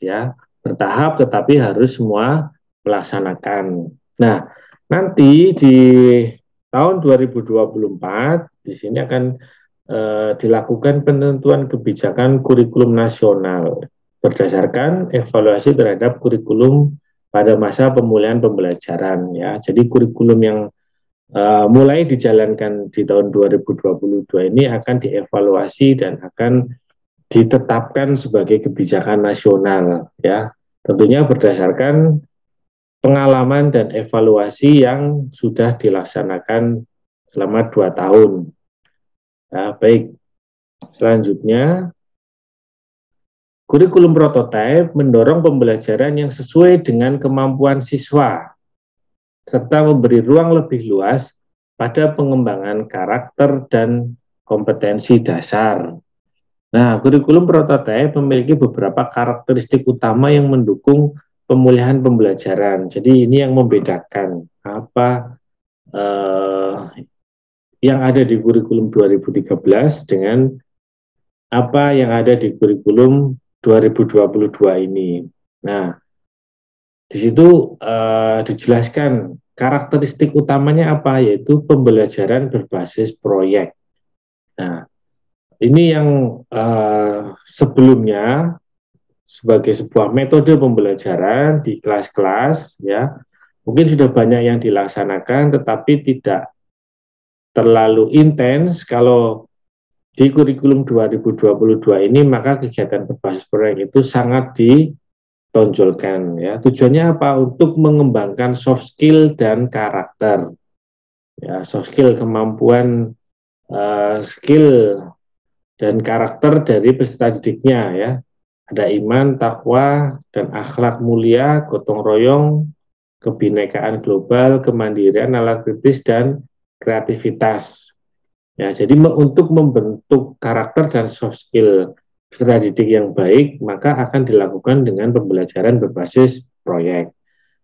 ya, bertahap tetapi harus semua melaksanakan. Nah, nanti di tahun 2024 di sini akan dilakukan penentuan kebijakan kurikulum nasional berdasarkan evaluasi terhadap kurikulum pada masa pemulihan pembelajaran ya. Jadi kurikulum yang mulai dijalankan di tahun 2022 ini akan dievaluasi dan akan ditetapkan sebagai kebijakan nasional ya. Tentunya berdasarkan pengalaman dan evaluasi yang sudah dilaksanakan selama 2 tahun. Baik, selanjutnya Kurikulum prototipe mendorong pembelajaran yang sesuai dengan kemampuan siswa, serta memberi ruang lebih luas pada pengembangan karakter dan kompetensi dasar. Nah, kurikulum prototipe memiliki beberapa karakteristik utama yang mendukung pemulihan pembelajaran. Jadi ini yang membedakan apa yang ada di kurikulum 2013 dengan apa yang ada di kurikulum 2022 ini. Nah, di situ dijelaskan karakteristik utamanya apa, yaitu pembelajaran berbasis proyek. Nah, ini yang sebelumnya sebagai sebuah metode pembelajaran di kelas-kelas, ya, mungkin sudah banyak yang dilaksanakan, tetapi tidak terlalu intens. Kalau di kurikulum 2022 ini, maka kegiatan berbasis proyek itu sangat ditonjolkan. Ya. Tujuannya apa? Untuk mengembangkan soft skill dan karakter. Ya, soft skill, kemampuan skill dan karakter dari peserta didiknya. Ya. Ada iman, takwa, dan akhlak mulia, gotong royong, kebinekaan global, kemandirian, nalar kritis, dan kreativitas. Ya, jadi untuk membentuk karakter dan soft skill peserta didik yang baik, maka akan dilakukan dengan pembelajaran berbasis proyek.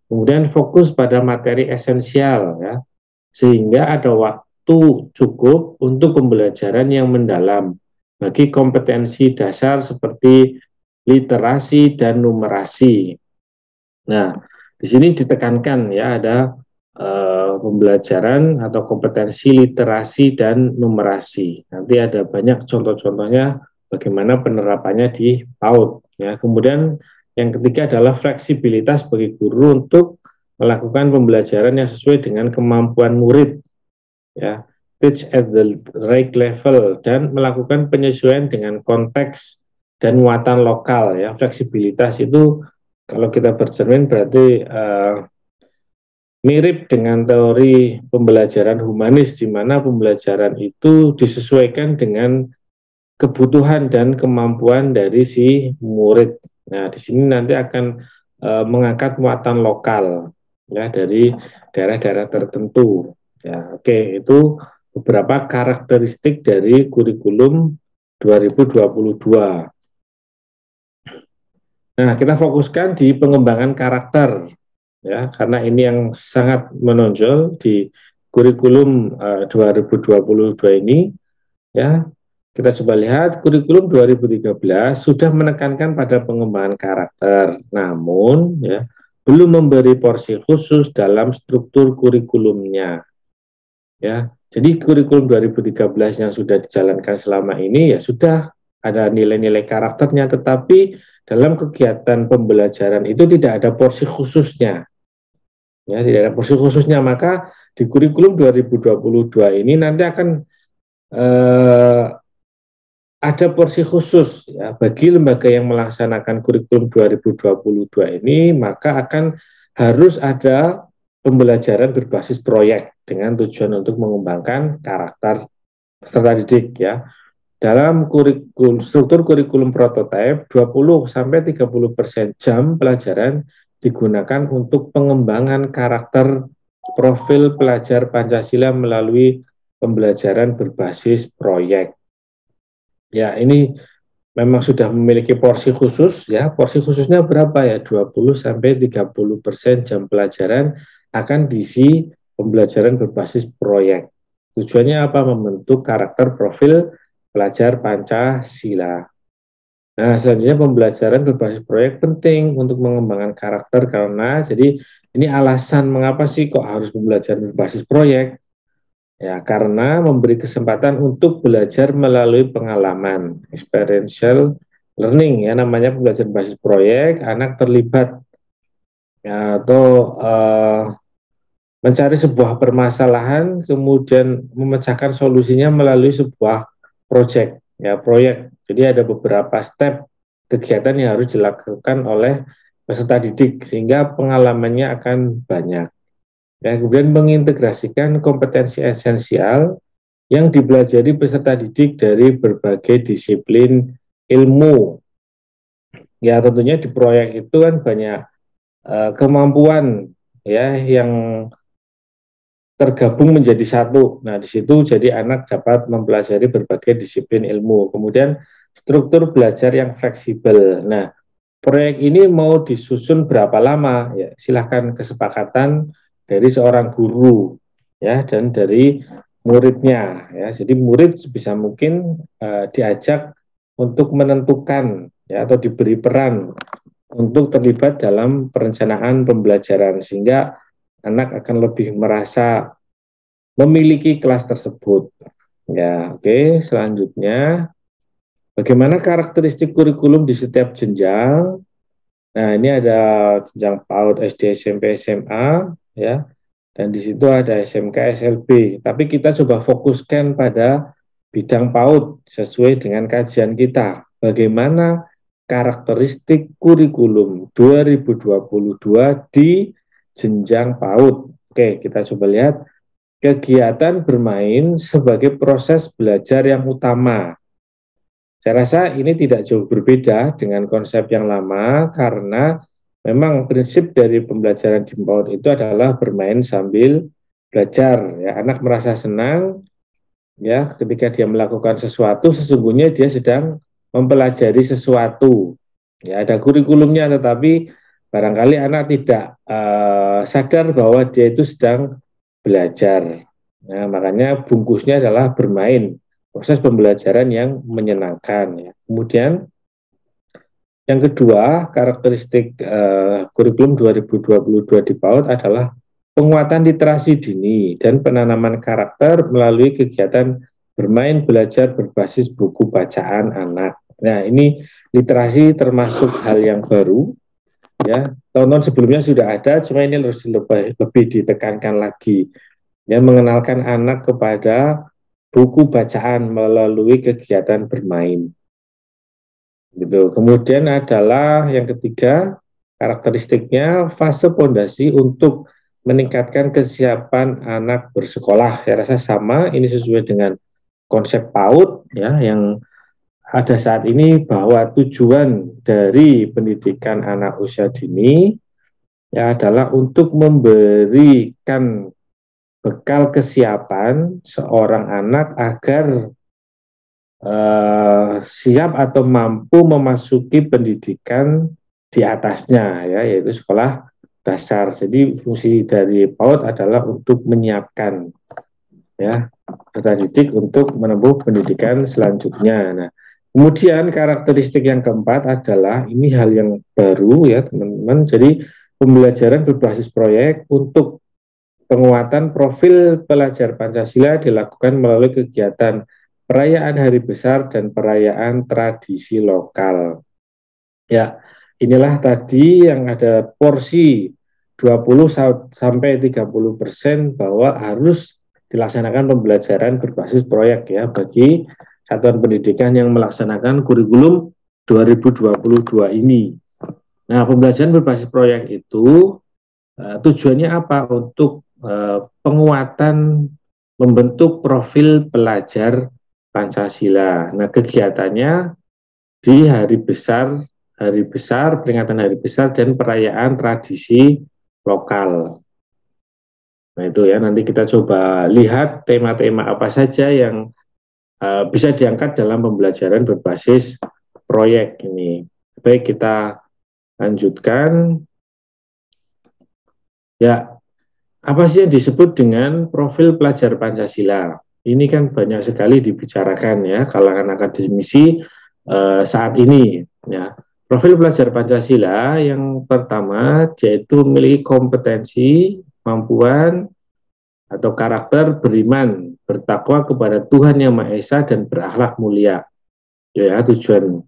Kemudian fokus pada materi esensial, ya, sehingga ada waktu cukup untuk pembelajaran yang mendalam bagi kompetensi dasar seperti literasi dan numerasi. Nah, di sini ditekankan ya ada pembelajaran atau kompetensi literasi dan numerasi. Nanti ada banyak contoh-contohnya bagaimana penerapannya di PAUD. Ya. Kemudian yang ketiga adalah fleksibilitas bagi guru untuk melakukan pembelajaran yang sesuai dengan kemampuan murid. Ya. Teach at the right level dan melakukan penyesuaian dengan konteks dan muatan lokal. Ya. Fleksibilitas itu kalau kita bercermin berarti mirip dengan teori pembelajaran humanis, di mana pembelajaran itu disesuaikan dengan kebutuhan dan kemampuan dari si murid. Nah, di sini nanti akan mengangkat muatan lokal ya dari daerah-daerah tertentu. Ya, oke, itu beberapa karakteristik dari kurikulum 2022. Nah, kita fokuskan di pengembangan karakter. Ya, karena ini yang sangat menonjol di kurikulum 2022 ini, ya. Kita coba lihat kurikulum 2013 sudah menekankan pada pengembangan karakter, namun ya belum memberi porsi khusus dalam struktur kurikulumnya. Ya, jadi kurikulum 2013 yang sudah dijalankan selama ini ya sudah ada nilai-nilai karakternya, tetapi dalam kegiatan pembelajaran itu tidak ada porsi khususnya. Ya, tidak ada porsi khususnya, maka di kurikulum 2022 ini nanti akan ada porsi khusus ya bagi lembaga yang melaksanakan kurikulum 2022 ini, maka akan harus ada pembelajaran berbasis proyek dengan tujuan untuk mengembangkan karakter peserta didik ya. Dalam struktur kurikulum prototipe 20-30% jam pelajaran digunakan untuk pengembangan karakter profil pelajar Pancasila melalui pembelajaran berbasis proyek. Ya, ini memang sudah memiliki porsi khusus ya. Porsi khususnya berapa ya? 20-30% jam pelajaran akan diisi pembelajaran berbasis proyek. Tujuannya apa? Membentuk karakter profil pelajar Pancasila. Nah, selanjutnya pembelajaran berbasis proyek penting untuk mengembangkan karakter karena jadi ini alasan mengapa sih kok harus pembelajaran berbasis proyek? Ya, karena memberi kesempatan untuk belajar melalui pengalaman, experiential learning ya namanya pembelajaran berbasis proyek, anak terlibat ya, atau mencari sebuah permasalahan kemudian memecahkan solusinya melalui sebuah proyek. Jadi ada beberapa step kegiatan yang harus dilakukan oleh peserta didik sehingga pengalamannya akan banyak. Ya, kemudian mengintegrasikan kompetensi esensial yang dipelajari peserta didik dari berbagai disiplin ilmu. Ya tentunya di proyek itu kan banyak kemampuan ya yang tergabung menjadi satu. Nah, di situ jadi anak dapat mempelajari berbagai disiplin ilmu. Kemudian struktur belajar yang fleksibel. Nah, proyek ini mau disusun berapa lama? Ya, silahkan kesepakatan dari seorang guru ya dan dari muridnya ya. Jadi murid sebisa mungkin diajak untuk menentukan ya atau diberi peran untuk terlibat dalam perencanaan pembelajaran sehingga anak akan lebih merasa memiliki kelas tersebut. Ya, oke. Selanjutnya, bagaimana karakteristik kurikulum di setiap jenjang? Nah, ini ada jenjang PAUD, SD, SMP, SMA, ya. Dan di situ ada SMK, SLB. Tapi kita coba fokuskan pada bidang PAUD sesuai dengan kajian kita. Bagaimana karakteristik kurikulum 2022 di jenjang PAUD? Oke, kita coba lihat kegiatan bermain sebagai proses belajar yang utama. Saya rasa ini tidak jauh berbeda dengan konsep yang lama karena memang prinsip dari pembelajaran di PAUD itu adalah bermain sambil belajar. Ya, anak merasa senang ya ketika dia melakukan sesuatu, sesungguhnya dia sedang mempelajari sesuatu. Ya, ada kurikulumnya tetapi barangkali anak tidak sadar bahwa dia itu sedang belajar. Nah, makanya bungkusnya adalah bermain, proses pembelajaran yang menyenangkan. Ya. Kemudian yang kedua, karakteristik kurikulum 2022 di PAUD adalah penguatan literasi dini dan penanaman karakter melalui kegiatan bermain belajar berbasis buku bacaan anak. Nah, ini literasi termasuk hal yang baru. Ya, tahun-tahun sebelumnya sudah ada, cuma ini harus lebih ditekankan lagi. Ya, mengenalkan anak kepada buku bacaan melalui kegiatan bermain. Gitu. Kemudian adalah yang ketiga, karakteristiknya fase pondasi untuk meningkatkan kesiapan anak bersekolah. Saya rasa sama, ini sesuai dengan konsep PAUD ya yang ada saat ini, bahwa tujuan dari pendidikan anak usia dini ya adalah untuk memberikan bekal kesiapan seorang anak agar siap atau mampu memasuki pendidikan di atasnya ya, yaitu sekolah dasar. Jadi fungsi dari PAUD adalah untuk menyiapkan ya peserta didik untuk menempuh pendidikan selanjutnya. Nah, kemudian karakteristik yang keempat adalah ini hal yang baru ya teman-teman. Jadi pembelajaran berbasis proyek untuk penguatan profil pelajar Pancasila dilakukan melalui kegiatan perayaan hari besar dan perayaan tradisi lokal. Ya, inilah tadi yang ada porsi 20 sampai 30% bahwa harus dilaksanakan pembelajaran berbasis proyek ya bagi satuan pendidikan yang melaksanakan kurikulum 2022 ini. Nah, pembelajaran berbasis proyek itu tujuannya apa? Untuk penguatan membentuk profil pelajar Pancasila. Nah, kegiatannya di hari besar, peringatan hari besar dan perayaan tradisi lokal. Nah, itu ya, nanti kita coba lihat tema-tema apa saja yang bisa diangkat dalam pembelajaran berbasis proyek ini. Baik, kita lanjutkan. Ya, apa sih yang disebut dengan profil pelajar Pancasila? Ini kan banyak sekali dibicarakan ya kalangan akademisi saat ini. Ya, profil pelajar Pancasila yang pertama yaitu memiliki kompetensi, kemampuan atau karakter beriman, bertakwa kepada Tuhan Yang Maha Esa dan berakhlak mulia. Ya, tujuan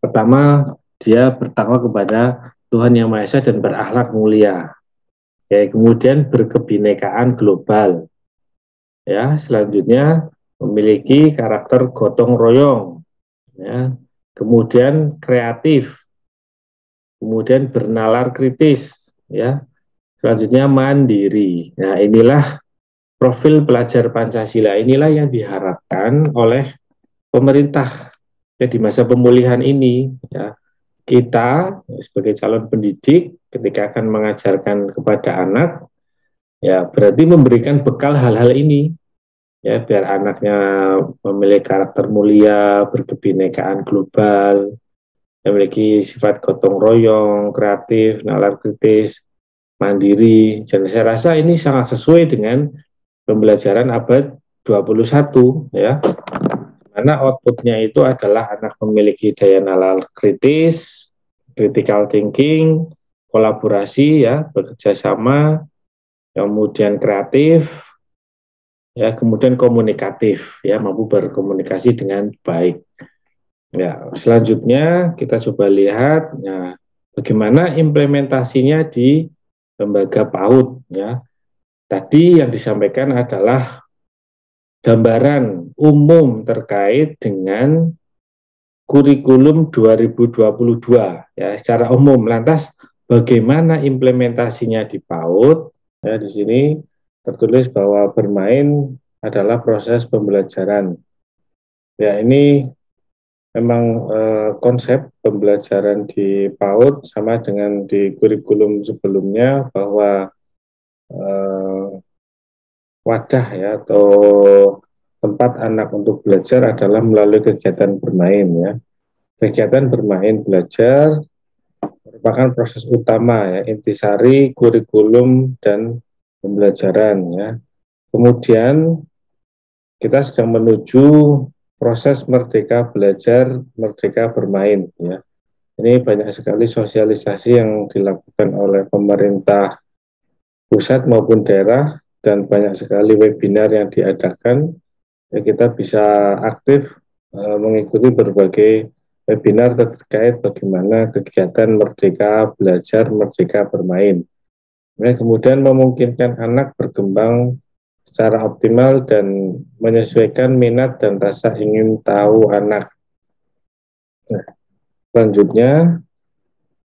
pertama dia bertakwa kepada Tuhan Yang Maha Esa dan berakhlak mulia. Ya, kemudian berkebinekaan global. Ya, selanjutnya memiliki karakter gotong royong. Ya, kemudian kreatif. Kemudian bernalar kritis, ya. Selanjutnya mandiri. Nah, inilah profil pelajar Pancasila. Inilah yang diharapkan oleh pemerintah ya, di masa pemulihan ini, ya. kita sebagai calon pendidik ketika akan mengajarkan kepada anak, ya berarti memberikan bekal hal-hal ini, ya biar anaknya memiliki karakter mulia, berkebinekaan global, memiliki sifat gotong royong, kreatif, nalar kritis, mandiri. Dan saya rasa ini sangat sesuai dengan pembelajaran abad 21, ya. Karena outputnya itu adalah anak memiliki daya nalar kritis, critical thinking, kolaborasi, ya, bekerja sama, kemudian kreatif, ya, kemudian komunikatif, ya, mampu berkomunikasi dengan baik. Ya, selanjutnya kita coba lihat, ya, bagaimana implementasinya di lembaga PAUD, ya. Tadi yang disampaikan adalah gambaran umum terkait dengan kurikulum 2022, ya, secara umum. Lantas bagaimana implementasinya di PAUD? Ya, di sini tertulis bahwa bermain adalah proses pembelajaran. Ya, ini memang konsep pembelajaran di PAUD sama dengan di kurikulum sebelumnya, bahwa wadah, ya, atau tempat anak untuk belajar adalah melalui kegiatan bermain, ya. Kegiatan bermain belajar merupakan proses utama, ya, intisari kurikulum dan pembelajaran, ya. Kemudian kita sedang menuju proses merdeka belajar, merdeka bermain, ya. Ini banyak sekali sosialisasi yang dilakukan oleh pemerintah pusat maupun daerah, dan banyak sekali webinar yang diadakan. Ya, kita bisa aktif mengikuti berbagai webinar terkait bagaimana kegiatan merdeka belajar, merdeka bermain. Ya, kemudian memungkinkan anak berkembang secara optimal dan menyesuaikan minat dan rasa ingin tahu anak. Nah, selanjutnya,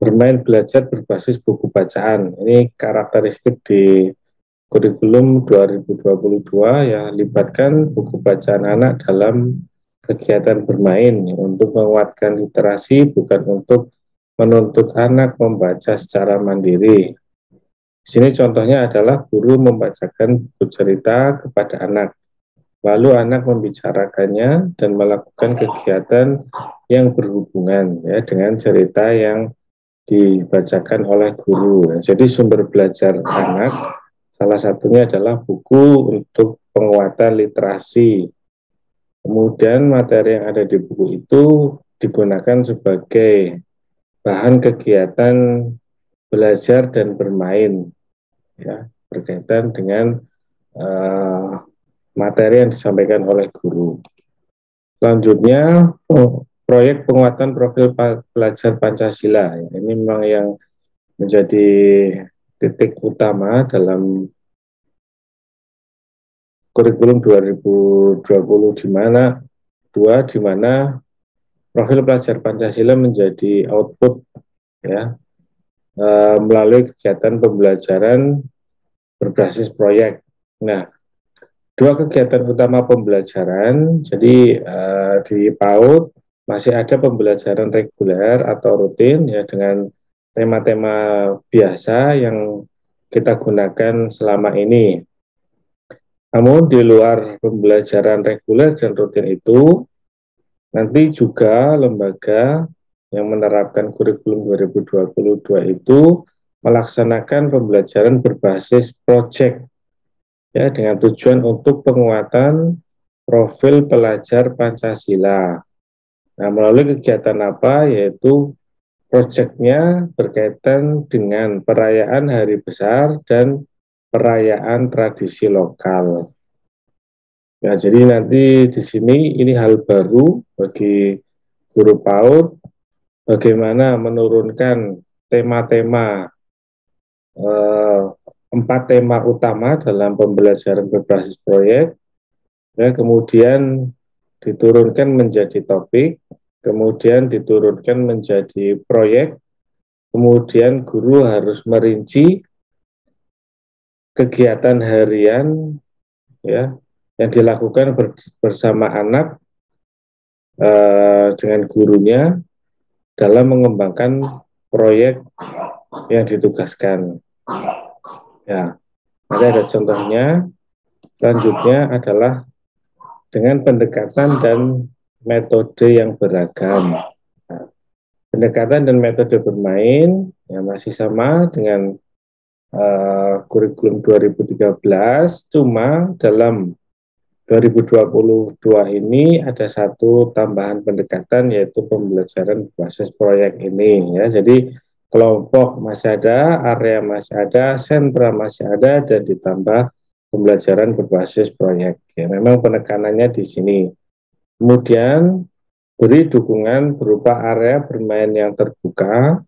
bermain belajar berbasis buku bacaan. Ini karakteristik di kurikulum 2022, ya, libatkan buku bacaan anak dalam kegiatan bermain, ya, untuk menguatkan literasi, bukan untuk menuntut anak membaca secara mandiri. Di sini contohnya adalah guru membacakan buku cerita kepada anak, lalu anak membicarakannya dan melakukan kegiatan yang berhubungan, ya, dengan cerita yang dibacakan oleh guru. Nah, jadi sumber belajar anak salah satunya adalah buku untuk penguatan literasi. Kemudian materi yang ada di buku itu digunakan sebagai bahan kegiatan belajar dan bermain, ya, berkaitan dengan materi yang disampaikan oleh guru. Selanjutnya, proyek penguatan profil pelajar Pancasila. Ini memang yang menjadi titik utama dalam kurikulum 2020, di mana profil pelajar Pancasila menjadi output, ya, melalui kegiatan pembelajaran berbasis proyek. Nah, dua kegiatan utama pembelajaran, jadi di PAUD masih ada pembelajaran reguler atau rutin, ya, dengan tema-tema biasa yang kita gunakan selama ini. Namun di luar pembelajaran reguler dan rutin itu, nanti juga lembaga yang menerapkan kurikulum 2022 itu melaksanakan pembelajaran berbasis proyek, ya, dengan tujuan untuk penguatan profil pelajar Pancasila. Nah, melalui kegiatan apa? Yaitu proyeknya berkaitan dengan perayaan hari besar dan perayaan tradisi lokal. Ya, jadi nanti di sini ini hal baru bagi guru PAUD, bagaimana menurunkan tema-tema, 4 tema utama dalam pembelajaran berbasis proyek, ya, kemudian diturunkan menjadi topik, kemudian diturunkan menjadi proyek, kemudian guru harus merinci kegiatan harian, ya, yang dilakukan bersama anak dengan gurunya, dalam mengembangkan proyek yang ditugaskan. Ya, nanti ada contohnya. Selanjutnya adalah dengan pendekatan dan metode yang beragam. Nah, pendekatan dan metode bermain ya masih sama dengan kurikulum 2013, cuma dalam 2022 ini ada satu tambahan pendekatan, yaitu pembelajaran berbasis proyek ini ya. Jadi kelompok masih ada, area masih ada, sentra masih ada, dan ditambah pembelajaran berbasis proyek ya. Memang penekanannya di sini. Kemudian beri dukungan berupa area bermain yang terbuka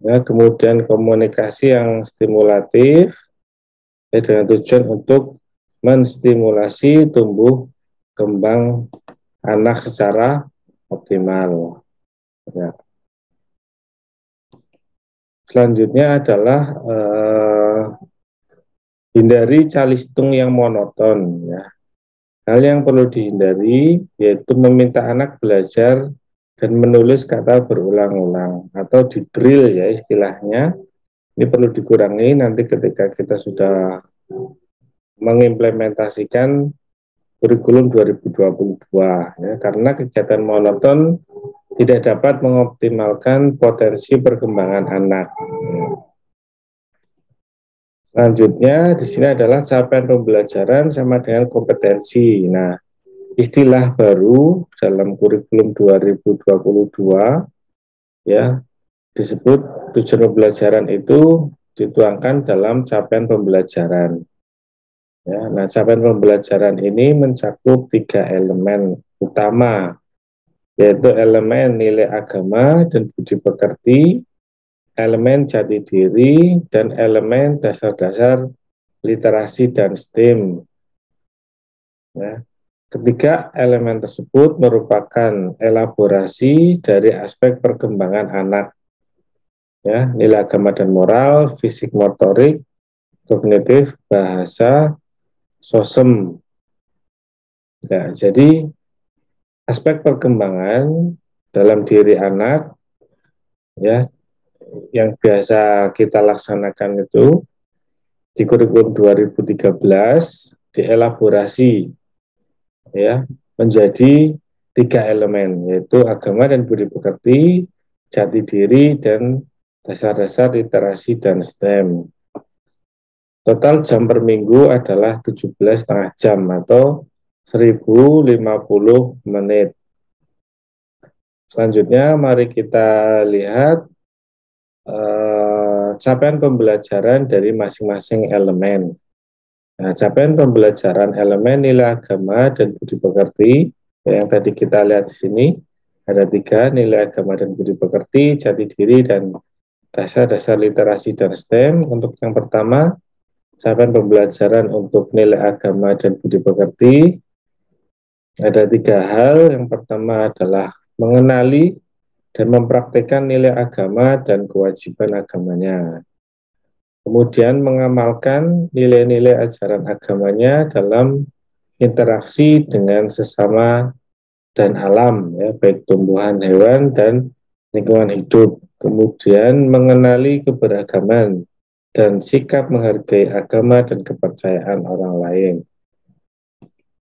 ya, kemudian komunikasi yang stimulatif ya, dengan tujuan untuk menstimulasi tumbuh kembang anak secara optimal. Ya. Selanjutnya adalah hindari calistung yang monoton. Ya. Hal yang perlu dihindari yaitu meminta anak belajar dan menulis kata berulang-ulang atau di drill ya istilahnya. Ini perlu dikurangi nanti ketika kita sudah mengimplementasikan kurikulum 2022 ya, karena kegiatan monoton tidak dapat mengoptimalkan potensi perkembangan anak. Selanjutnya di sini adalah capaian pembelajaran sama dengan kompetensi. Nah, istilah baru dalam kurikulum 2022 ya disebut tujuan pembelajaran itu dituangkan dalam capaian pembelajaran. Ya, nah, capaian pembelajaran ini mencakup 3 elemen utama, yaitu elemen nilai agama dan budi pekerti, elemen jati diri, dan elemen dasar-dasar literasi dan STEM. Ya. Ketiga elemen tersebut merupakan elaborasi dari aspek perkembangan anak, ya, nilai agama dan moral, fisik motorik, kognitif, bahasa, sosem. Ya, jadi aspek perkembangan dalam diri anak ya yang biasa kita laksanakan itu di kurikulum 2013 dielaborasi ya menjadi 3 elemen, yaitu agama dan budi pekerti, jati diri, dan dasar-dasar literasi dan STEM. Total jam per minggu adalah 17,5 jam atau 1050 menit. Selanjutnya mari kita lihat capaian pembelajaran dari masing-masing elemen. Nah, capaian pembelajaran elemen nilai agama dan budi pekerti yang tadi kita lihat di sini ada 3, nilai agama dan budi pekerti, jati diri, dan dasar-dasar literasi dan STEM. Untuk yang pertama, capaian pembelajaran untuk nilai agama dan budi pekerti ada 3 hal. Yang pertama adalah mengenali dan mempraktikkan nilai agama dan kewajiban agamanya. Kemudian mengamalkan nilai-nilai ajaran agamanya dalam interaksi dengan sesama dan alam, ya, baik tumbuhan, hewan, dan lingkungan hidup. Kemudian mengenali keberagaman dan sikap menghargai agama dan kepercayaan orang lain.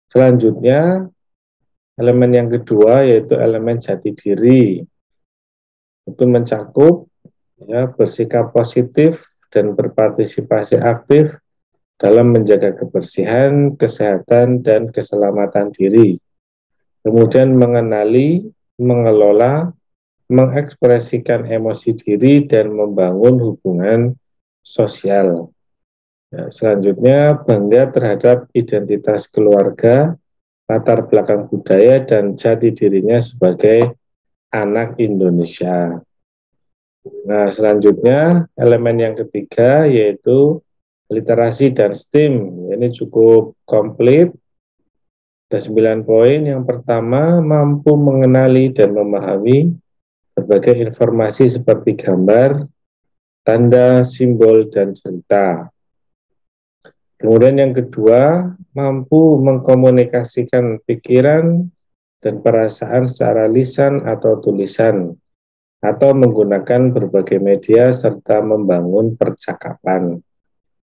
Selanjutnya, elemen yang kedua yaitu elemen jati diri. Itu mencakup ya, bersikap positif dan berpartisipasi aktif dalam menjaga kebersihan, kesehatan, dan keselamatan diri. Kemudian mengenali, mengelola, mengekspresikan emosi diri, dan membangun hubungan sosial. Ya, selanjutnya, bangga terhadap identitas keluarga, latar belakang budaya, dan jati dirinya sebagai anak Indonesia. Nah, selanjutnya elemen yang ketiga yaitu literasi dan STEM. Ini cukup komplit. Ada 9 poin. Yang pertama, mampu mengenali dan memahami berbagai informasi seperti gambar, tanda, simbol, dan cerita. Kemudian yang kedua, mampu mengkomunikasikan pikiran dan perasaan secara lisan atau tulisan. atau menggunakan berbagai media serta membangun percakapan.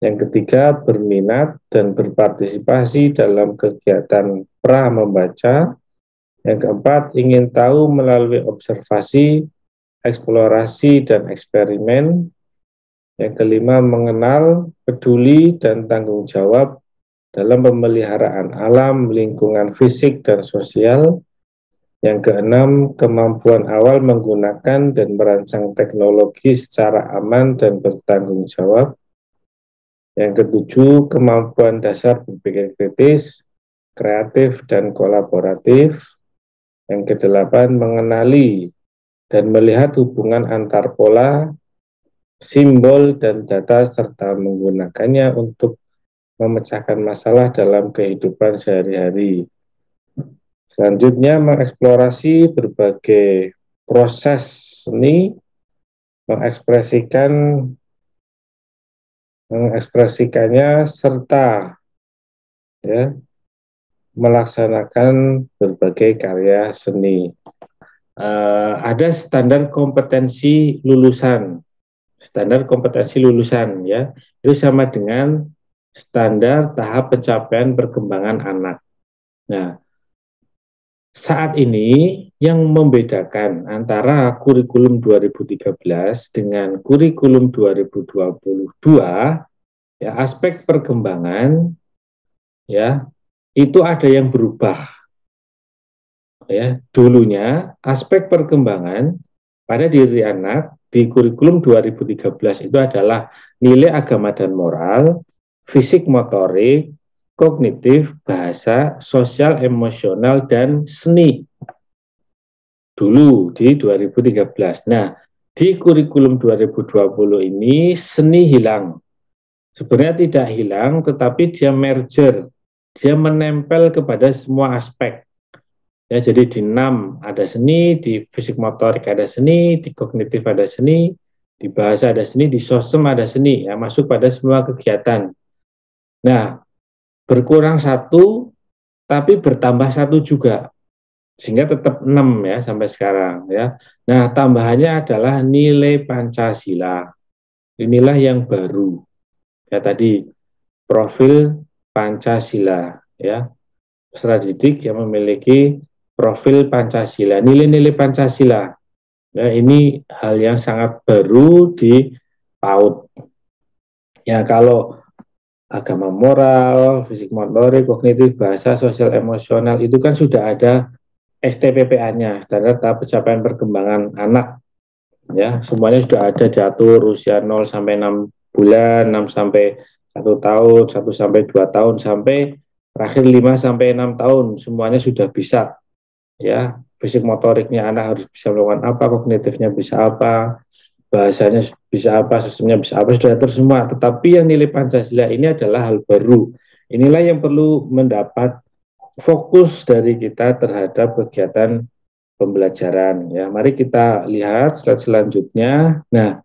Yang ketiga, berminat dan berpartisipasi dalam kegiatan pra membaca. Yang keempat, ingin tahu melalui observasi, eksplorasi, dan eksperimen. Yang kelima, mengenal, peduli, dan tanggung jawab dalam pemeliharaan alam, lingkungan fisik, dan sosial. Yang keenam, kemampuan awal menggunakan dan merancang teknologi secara aman dan bertanggung jawab. Yang ketujuh, kemampuan dasar berpikir kritis, kreatif, dan kolaboratif. Yang kedelapan, mengenali dan melihat hubungan antar pola, simbol, dan data, serta menggunakannya untuk memecahkan masalah dalam kehidupan sehari-hari. Selanjutnya, mengeksplorasi berbagai proses seni, mengekspresikannya, serta ya, melaksanakan berbagai karya seni. Ada standar kompetensi lulusan. Standar kompetensi lulusan ya, itu sama dengan standar tahap pencapaian perkembangan anak. Nah, saat ini yang membedakan antara kurikulum 2013 dengan kurikulum 2022 ya, aspek perkembangan ya, itu ada yang berubah. Ya, dulunya aspek perkembangan pada diri anak di kurikulum 2013 itu adalah nilai agama dan moral, fisik motorik, kognitif, bahasa, sosial, emosional, dan seni. Dulu di 2013. Nah, di kurikulum 2020 ini seni hilang. Sebenarnya tidak hilang, tetapi dia merger. Dia menempel kepada semua aspek. Ya, jadi di 6 ada seni, di fisik motorik ada seni, di kognitif ada seni, di bahasa ada seni, di sosum ada seni, ya, masuk pada semua kegiatan. Nah, berkurang satu, tapi bertambah satu juga, sehingga tetap 6 ya sampai sekarang ya. Nah, tambahannya adalah nilai Pancasila. Inilah yang baru. Ya tadi profil Pancasila ya. Peserta didik yang memiliki profil Pancasila, nilai-nilai Pancasila. Ya, ini hal yang sangat baru di PAUD. Ya, kalau agama moral, fisik motorik, kognitif, bahasa, sosial, emosional itu kan sudah ada STPPA-nya, standar tahap pencapaian perkembangan anak. Ya, semuanya sudah ada diatur usia 0 sampai 6 bulan, 6 sampai 1 tahun, 1 sampai 2 tahun, sampai terakhir 5 sampai 6 tahun, semuanya sudah bisa. Ya, fisik motoriknya anak harus bisa melakukan apa, kognitifnya bisa apa, bahasanya bisa apa, sistemnya bisa apa, sudah atur semua. Tetapi yang nilai Pancasila ini adalah hal baru. Inilah yang perlu mendapat fokus dari kita terhadap kegiatan pembelajaran. Ya, mari kita lihat slide selanjutnya. Nah,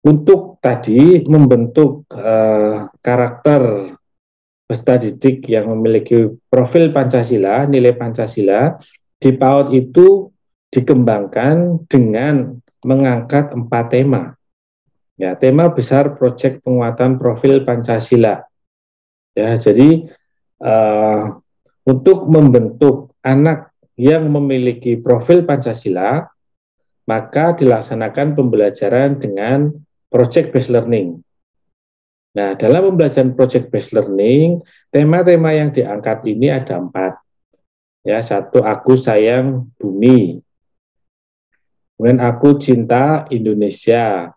untuk tadi membentuk karakter peserta didik yang memiliki profil Pancasila, nilai Pancasila, di PAUD itu dikembangkan dengan mengangkat 4 tema. Ya, tema besar proyek penguatan profil Pancasila. Ya, jadi untuk membentuk anak yang memiliki profil Pancasila, maka dilaksanakan pembelajaran dengan project based learning. Nah, dalam pembelajaran project based learning, tema-tema yang diangkat ini ada 4. Ya, 1, aku sayang bumi. Kemudian aku cinta Indonesia.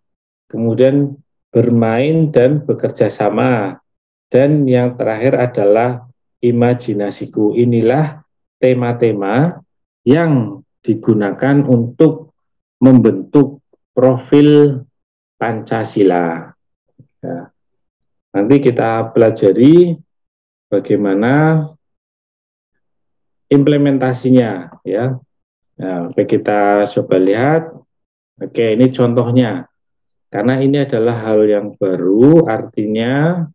Kemudian bermain dan bekerja sama. Dan yang terakhir adalah imajinasiku. Inilah tema-tema yang digunakan untuk membentuk profil Pancasila. Ya. Nanti kita pelajari bagaimana implementasinya, ya. Nah, kita coba lihat. Oke, ini contohnya. Karena ini adalah hal yang baru, artinya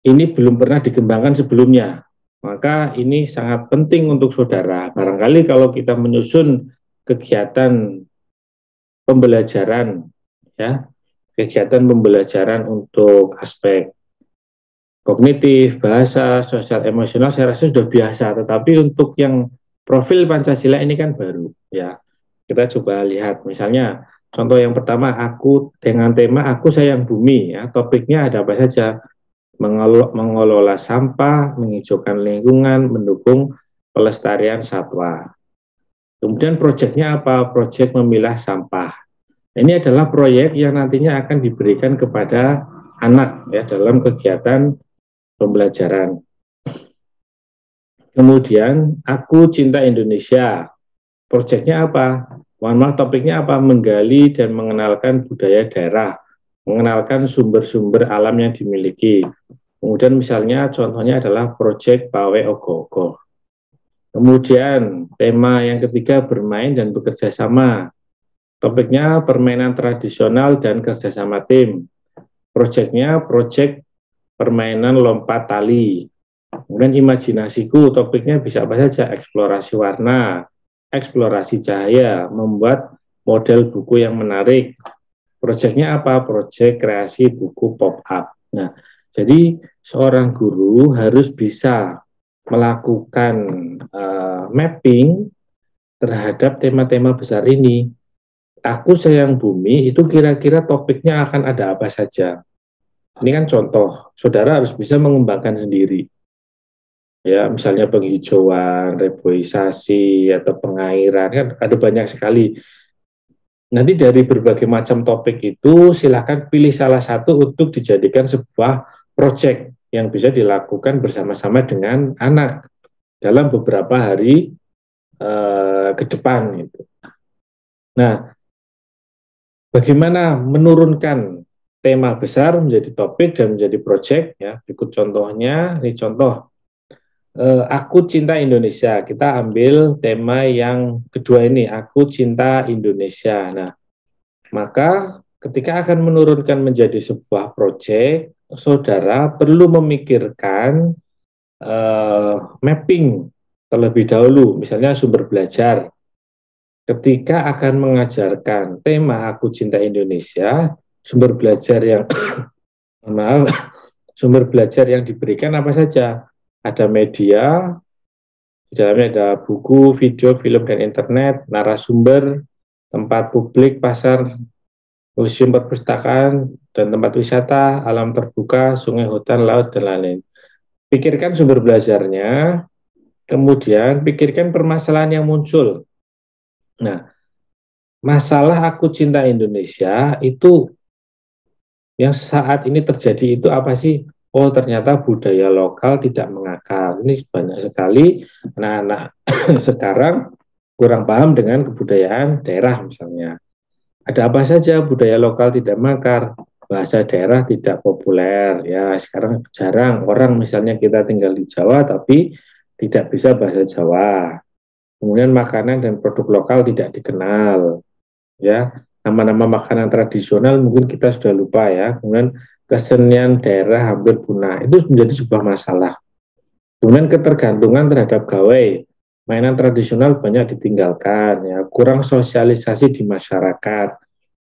ini belum pernah dikembangkan sebelumnya. Maka ini sangat penting untuk saudara. Barangkali kalau kita menyusun kegiatan pembelajaran, ya, kegiatan pembelajaran untuk aspek kognitif, bahasa, sosial, emosional, saya rasa sudah biasa. Tetapi untuk yang profil Pancasila ini kan baru, ya. Kita coba lihat, misalnya contoh yang pertama, aku dengan tema aku sayang bumi, ya. Topiknya ada apa saja? Mengelola sampah, menghijaukan lingkungan, mendukung pelestarian satwa. Kemudian proyeknya apa? Proyek memilah sampah. Ini adalah proyek yang nantinya akan diberikan kepada anak ya dalam kegiatan pembelajaran. Kemudian aku cinta Indonesia. Proyeknya apa? Mohon maaf, topiknya apa? Menggali dan mengenalkan budaya daerah, mengenalkan sumber-sumber alam yang dimiliki. Kemudian misalnya contohnya adalah proyek Pawe Ogo-Ogo. Kemudian tema yang ketiga bermain dan bekerja sama. Topiknya permainan tradisional dan kerjasama tim. Proyeknya proyek permainan lompat tali. Kemudian imajinasiku, topiknya bisa apa saja, eksplorasi warna, eksplorasi cahaya, membuat model buku yang menarik. Proyeknya apa? Proyek kreasi buku pop-up. Nah, jadi seorang guru harus bisa melakukan mapping terhadap tema-tema besar ini. Aku sayang bumi, itu kira-kira topiknya akan ada apa saja. Ini kan contoh, saudara harus bisa mengembangkan sendiri. Ya, misalnya penghijauan, reboisasi, atau pengairan, kan ada banyak sekali. Nanti dari berbagai macam topik itu, silakan pilih salah satu untuk dijadikan sebuah proyek yang bisa dilakukan bersama-sama dengan anak dalam beberapa hari ke depan. Gitu. Nah, bagaimana menurunkan tema besar menjadi topik dan menjadi proyek? Ya, berikut contohnya. Ini contoh. Aku cinta Indonesia. Kita ambil tema yang kedua ini. Aku cinta Indonesia. Nah, maka ketika akan menurunkan menjadi sebuah proyek, saudara perlu memikirkan mapping terlebih dahulu. Misalnya sumber belajar. Ketika akan mengajarkan tema Aku Cinta Indonesia, sumber belajar yang maaf, sumber belajar yang diberikan apa saja? Ada media, di dalamnya ada buku, video, film, dan internet, narasumber, tempat publik, pasar, museum perpustakaan, dan tempat wisata, alam terbuka, sungai, hutan, laut, dan lain-lain. Pikirkan sumber belajarnya, kemudian pikirkan permasalahan yang muncul. Nah, masalah Aku Cinta Indonesia itu yang saat ini terjadi itu apa sih? Oh, ternyata budaya lokal tidak mengakar. Ini banyak sekali anak-anak sekarang kurang paham dengan kebudayaan daerah misalnya. Ada apa saja budaya lokal tidak mengakar? Bahasa daerah tidak populer. Ya, sekarang jarang orang misalnya kita tinggal di Jawa tapi tidak bisa bahasa Jawa. Kemudian makanan dan produk lokal tidak dikenal. Ya, nama-nama makanan tradisional mungkin kita sudah lupa ya. Kemudian kesenian daerah hampir punah. Itu menjadi sebuah masalah. Kemudian ketergantungan terhadap gawai. Mainan tradisional banyak ditinggalkan, ya, kurang sosialisasi di masyarakat.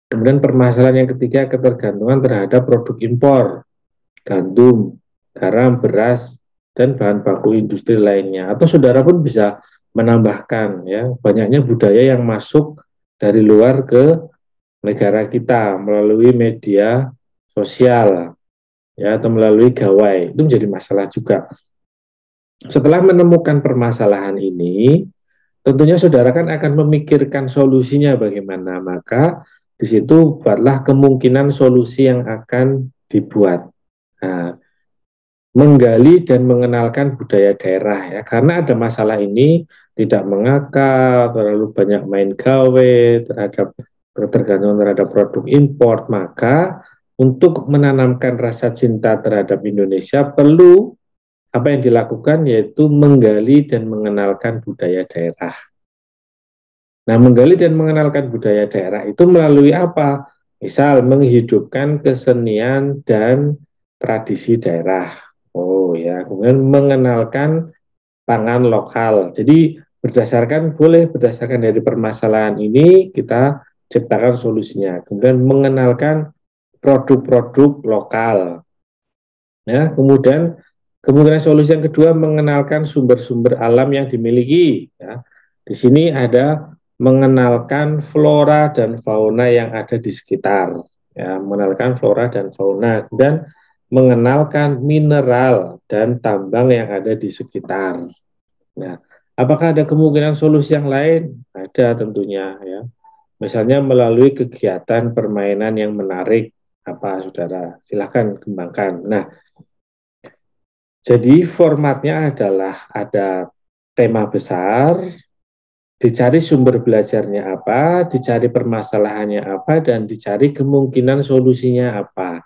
Kemudian permasalahan yang ketiga, ketergantungan terhadap produk impor, gandum, garam, beras, dan bahan baku industri lainnya. Atau saudara pun bisa menambahkan ya banyaknya budaya yang masuk dari luar ke negara kita melalui media sosial ya atau melalui gawai. Itu menjadi masalah juga. Setelah menemukan permasalahan ini, tentunya saudara kan akan memikirkan solusinya bagaimana. Maka di situ buatlah kemungkinan solusi yang akan dibuat. Nah, menggali dan mengenalkan budaya daerah ya, karena ada masalah ini tidak mengakar, terlalu banyak main gawe terhadap ketergantungan terhadap produk impor, maka untuk menanamkan rasa cinta terhadap Indonesia perlu apa yang dilakukan yaitu menggali dan mengenalkan budaya daerah. Nah, menggali dan mengenalkan budaya daerah itu melalui apa? Misal menghidupkan kesenian dan tradisi daerah. Oh ya, kemudian mengenalkan pangan lokal. Jadi boleh berdasarkan dari permasalahan ini kita ciptakan solusinya. Kemudian mengenalkan produk-produk lokal. Ya, kemudian kemungkinan solusi yang kedua mengenalkan sumber-sumber alam yang dimiliki. Ya. Di sini ada mengenalkan flora dan fauna yang ada di sekitar. Ya, mengenalkan flora dan fauna dan mengenalkan mineral dan tambang yang ada di sekitar. Nah, apakah ada kemungkinan solusi yang lain? Ada tentunya ya. Misalnya melalui kegiatan permainan yang menarik apa saudara? Silahkan kembangkan. Nah, jadi formatnya adalah ada tema besar, dicari sumber belajarnya apa, dicari permasalahannya apa, dan dicari kemungkinan solusinya apa.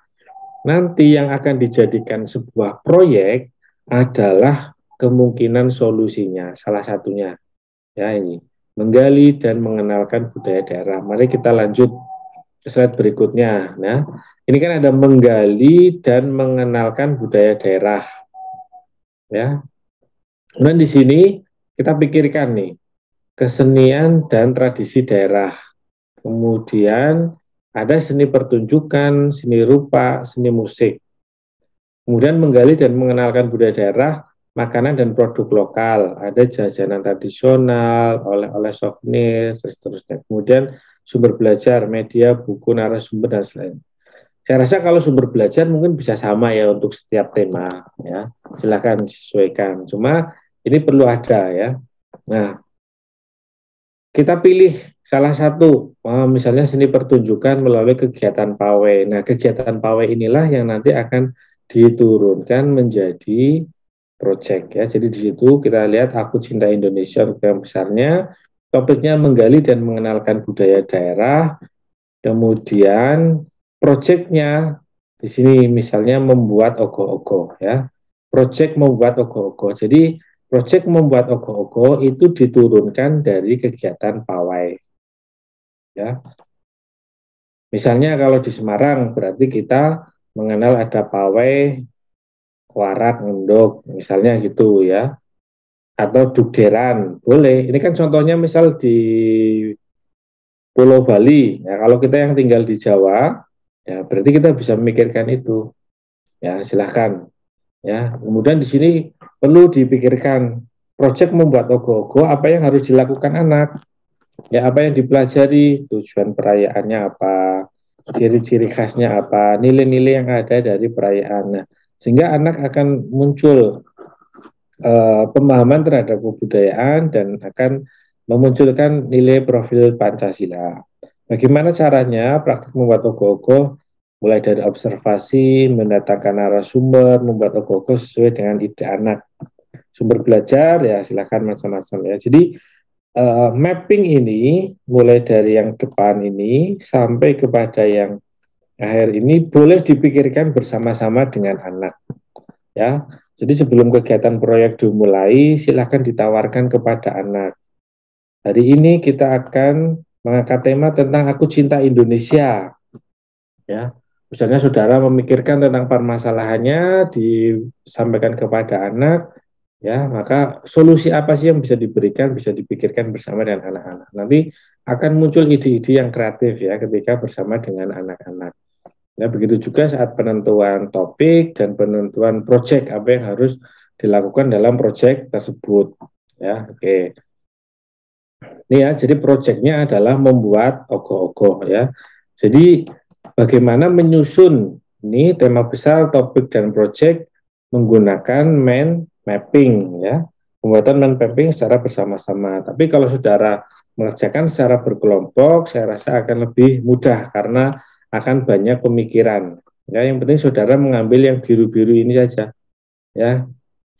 Nanti yang akan dijadikan sebuah proyek adalah kemungkinan solusinya, salah satunya. Ya ini, menggali dan mengenalkan budaya daerah. Mari kita lanjut ke slide berikutnya. Nah, ini kan ada menggali dan mengenalkan budaya daerah. Ya, kemudian di sini kita pikirkan nih, kesenian dan tradisi daerah. Kemudian ada seni pertunjukan, seni rupa, seni musik. Kemudian menggali dan mengenalkan budaya daerah, makanan dan produk lokal. Ada jajanan tradisional, oleh-oleh souvenir, dan seterusnya. Kemudian sumber belajar, media, buku, narasumber, dan lain-lain. Saya rasa kalau sumber belajar mungkin bisa sama ya untuk setiap tema. Ya, silakan disesuaikan. Cuma ini perlu ada ya. Nah, kita pilih salah satu, misalnya seni pertunjukan melalui kegiatan pawai. Nah, kegiatan pawai inilah yang nanti akan diturunkan menjadi proyek ya. Jadi di situ kita lihat Aku Cinta Indonesia yang besarnya, topiknya menggali dan mengenalkan budaya daerah. Kemudian proyeknya di sini misalnya membuat ogoh-ogoh ya. Proyek membuat ogoh-ogoh. Jadi proyek membuat ogoh-ogoh itu diturunkan dari kegiatan pawai. Ya. Misalnya kalau di Semarang berarti kita mengenal ada pawai warak ngendok, misalnya gitu ya. Atau dugderan, boleh. Ini kan contohnya misal di Pulau Bali. Ya, kalau kita yang tinggal di Jawa, ya berarti kita bisa memikirkan itu. Ya, silahkan. Ya, kemudian di sini perlu dipikirkan proyek membuat ogoh-ogoh apa yang harus dilakukan anak. Ya, apa yang dipelajari, tujuan perayaannya apa, ciri-ciri khasnya apa, nilai-nilai yang ada dari perayaan. Nah, sehingga anak akan muncul pemahaman terhadap kebudayaan dan akan memunculkan nilai profil Pancasila. Bagaimana caranya praktik membuat ogoh-ogoh, mulai dari observasi, mendatangkan narasumber, membuat ogoh-ogoh sesuai dengan ide anak. Sumber belajar ya silakan macam-macam ya. Jadi mapping ini mulai dari yang depan ini sampai kepada yang akhir ini boleh dipikirkan bersama-sama dengan anak. Ya, jadi sebelum kegiatan proyek dimulai, silakan ditawarkan kepada anak. Hari ini kita akan mengangkat tema tentang Aku Cinta Indonesia. Ya, misalnya saudara memikirkan tentang permasalahannya, disampaikan kepada anak, ya, maka solusi apa sih yang bisa diberikan, bisa dipikirkan bersama dengan anak-anak. Nanti akan muncul ide-ide yang kreatif ya ketika bersama dengan anak-anak. Ya, begitu juga saat penentuan topik dan penentuan proyek apa yang harus dilakukan dalam proyek tersebut. Ya, oke. Ini ya, jadi proyeknya adalah membuat ogoh-ogoh ya. Jadi bagaimana menyusun ini tema besar, topik dan proyek menggunakan mind mapping ya. Pembuatan mind mapping secara bersama-sama. Tapi kalau saudara mengerjakan secara berkelompok, saya rasa akan lebih mudah karena akan banyak pemikiran. Ya, yang penting saudara mengambil yang biru-biru ini saja. Ya,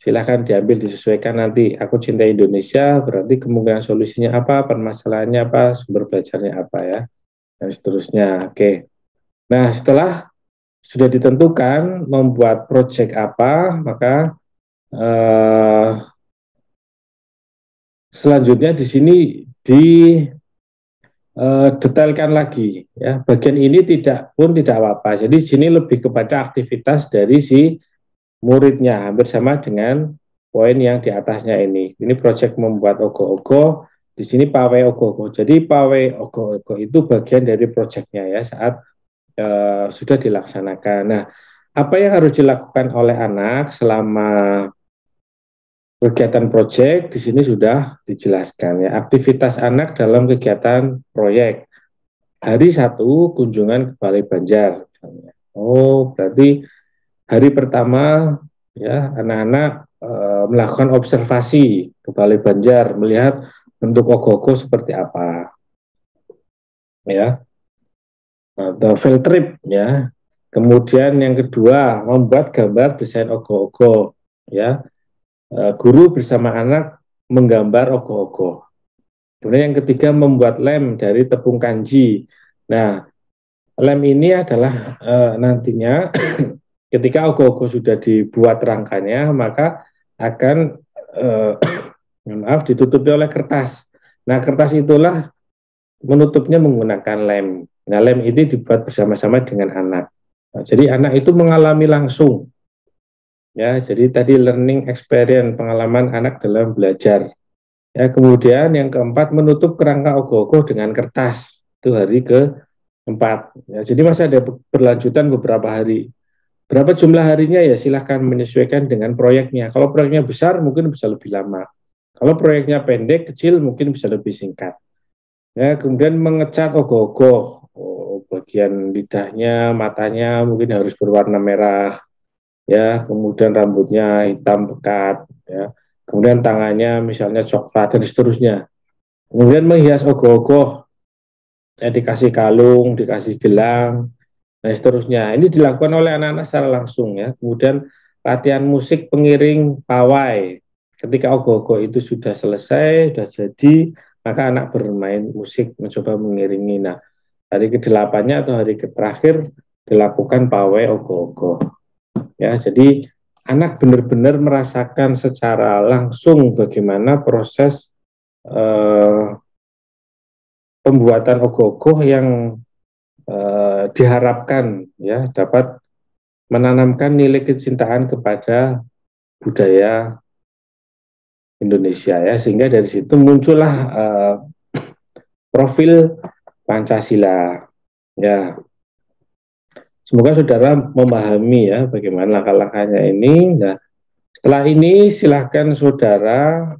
silahkan diambil disesuaikan nanti. Aku Cinta Indonesia berarti kemungkinan solusinya apa, permasalahannya apa, sumber belajarnya apa ya, dan seterusnya. Oke. Nah, setelah sudah ditentukan membuat proyek apa, maka selanjutnya di sini detailkan lagi ya. Bagian ini tidak apa-apa. Jadi di sini lebih kepada aktivitas dari si muridnya, hampir sama dengan poin yang di atasnya ini. Ini proyek membuat ogoh-ogoh, di sini pawai ogoh-ogoh. Jadi pawai ogoh-ogoh itu bagian dari proyeknya ya saat sudah dilaksanakan. Nah, apa yang harus dilakukan oleh anak selama kegiatan proyek di sini sudah dijelaskan ya. Aktivitas anak dalam kegiatan proyek. Hari 1 kunjungan ke Balai Banjar. Oh, berarti hari pertama ya anak-anak melakukan observasi ke Balai Banjar, melihat bentuk ogoh-ogoh seperti apa. Ya. Atau field trip ya. Kemudian yang kedua, membuat gambar desain ogoh-ogoh ya. Guru bersama anak menggambar ogoh-ogoh. Kemudian yang ketiga, membuat lem dari tepung kanji. Nah, lem ini adalah nantinya ketika ogoh-ogoh sudah dibuat rangkanya, maka akan maaf ditutupi oleh kertas. Nah, kertas itulah menutupnya menggunakan lem. Nah, lem ini dibuat bersama-sama dengan anak. Nah, jadi anak itu mengalami langsung. Ya, jadi tadi learning experience, pengalaman anak dalam belajar. Ya, kemudian yang keempat, menutup kerangka ogoh-ogoh dengan kertas. Itu hari keempat. Ya, jadi masih ada berlanjutan beberapa hari. Berapa jumlah harinya ya silahkan menyesuaikan dengan proyeknya. Kalau proyeknya besar mungkin bisa lebih lama. Kalau proyeknya pendek, kecil mungkin bisa lebih singkat. Ya, kemudian mengecat ogoh-ogoh. Oh, bagian lidahnya, matanya mungkin harus berwarna merah. Ya, kemudian rambutnya hitam pekat. Ya, kemudian tangannya misalnya coklat dan seterusnya. Kemudian menghias ogoh-ogoh, ya, dikasih kalung, dikasih gelang, dan seterusnya. Ini dilakukan oleh anak-anak secara langsung ya. Kemudian latihan musik pengiring pawai. Ketika ogoh-ogoh itu sudah selesai, sudah jadi, maka anak bermain musik, mencoba mengiringi. Nah, hari ke-8-nya atau hari terakhir dilakukan pawai ogoh-ogoh. Ya, jadi anak benar-benar merasakan secara langsung bagaimana proses pembuatan ogoh-ogoh yang diharapkan ya dapat menanamkan nilai kecintaan kepada budaya Indonesia ya, sehingga dari situ muncullah profil Pancasila ya. Semoga saudara memahami ya bagaimana langkah-langkahnya ini. Nah, setelah ini silahkan saudara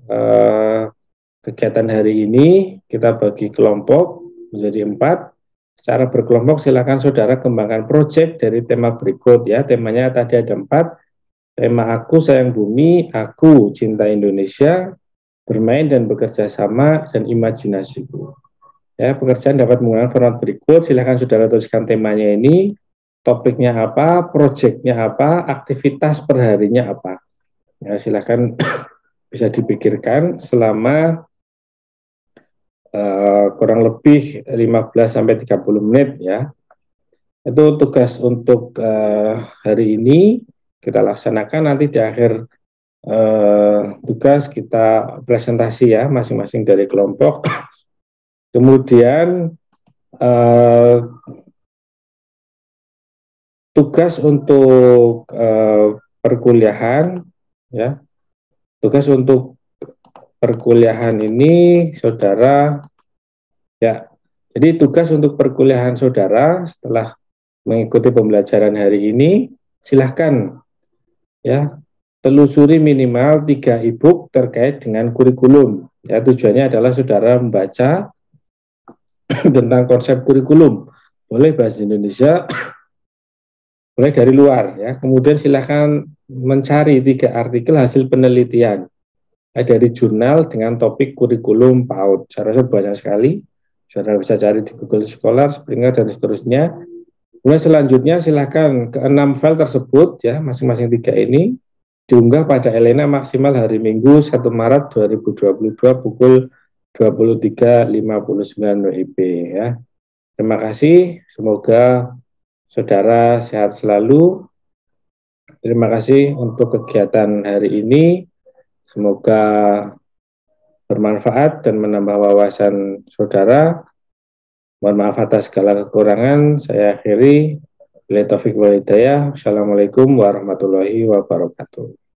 kegiatan hari ini kita bagi kelompok menjadi 4. Secara berkelompok silakan saudara kembangkan proyek dari tema berikut ya. Temanya tadi ada 4. Tema aku sayang bumi, aku cinta Indonesia, bermain dan bekerja sama, dan imajinasiku. Ya, pekerjaan dapat menggunakan format berikut. Silakan saudara tuliskan temanya ini, topiknya apa, proyeknya apa, aktivitas perharinya apa. Ya, silakan bisa dipikirkan selama kurang lebih 15-30 menit ya. Itu tugas untuk hari ini kita laksanakan. Nanti di akhir tugas kita presentasi ya masing-masing dari kelompok. Kemudian tugas untuk perkuliahan ya. Tugas untuk perkuliahan ini saudara ya. Jadi tugas untuk perkuliahan saudara setelah mengikuti pembelajaran hari ini, silahkan ya telusuri minimal 3 e-book terkait dengan kurikulum. Ya, tujuannya adalah saudara membaca tentang konsep kurikulum. Boleh bahasa Indonesia, boleh dari luar ya. Kemudian silahkan mencari 3 artikel hasil penelitian dari jurnal dengan topik kurikulum PAUD. Saya rasa banyak sekali. Saudara bisa cari di Google Scholar, Springer, dan seterusnya. Kemudian selanjutnya silahkan ke-6 file tersebut ya, masing-masing 3 ini diunggah pada Elena maksimal hari Minggu 1 Maret 2022 pukul 23.59 WIB ya. Terima kasih, semoga saudara sehat selalu. Terima kasih untuk kegiatan hari ini. Semoga bermanfaat dan menambah wawasan saudara. Mohon maaf atas segala kekurangan. Saya akhiri. Wassalamualaikum warahmatullahi wabarakatuh.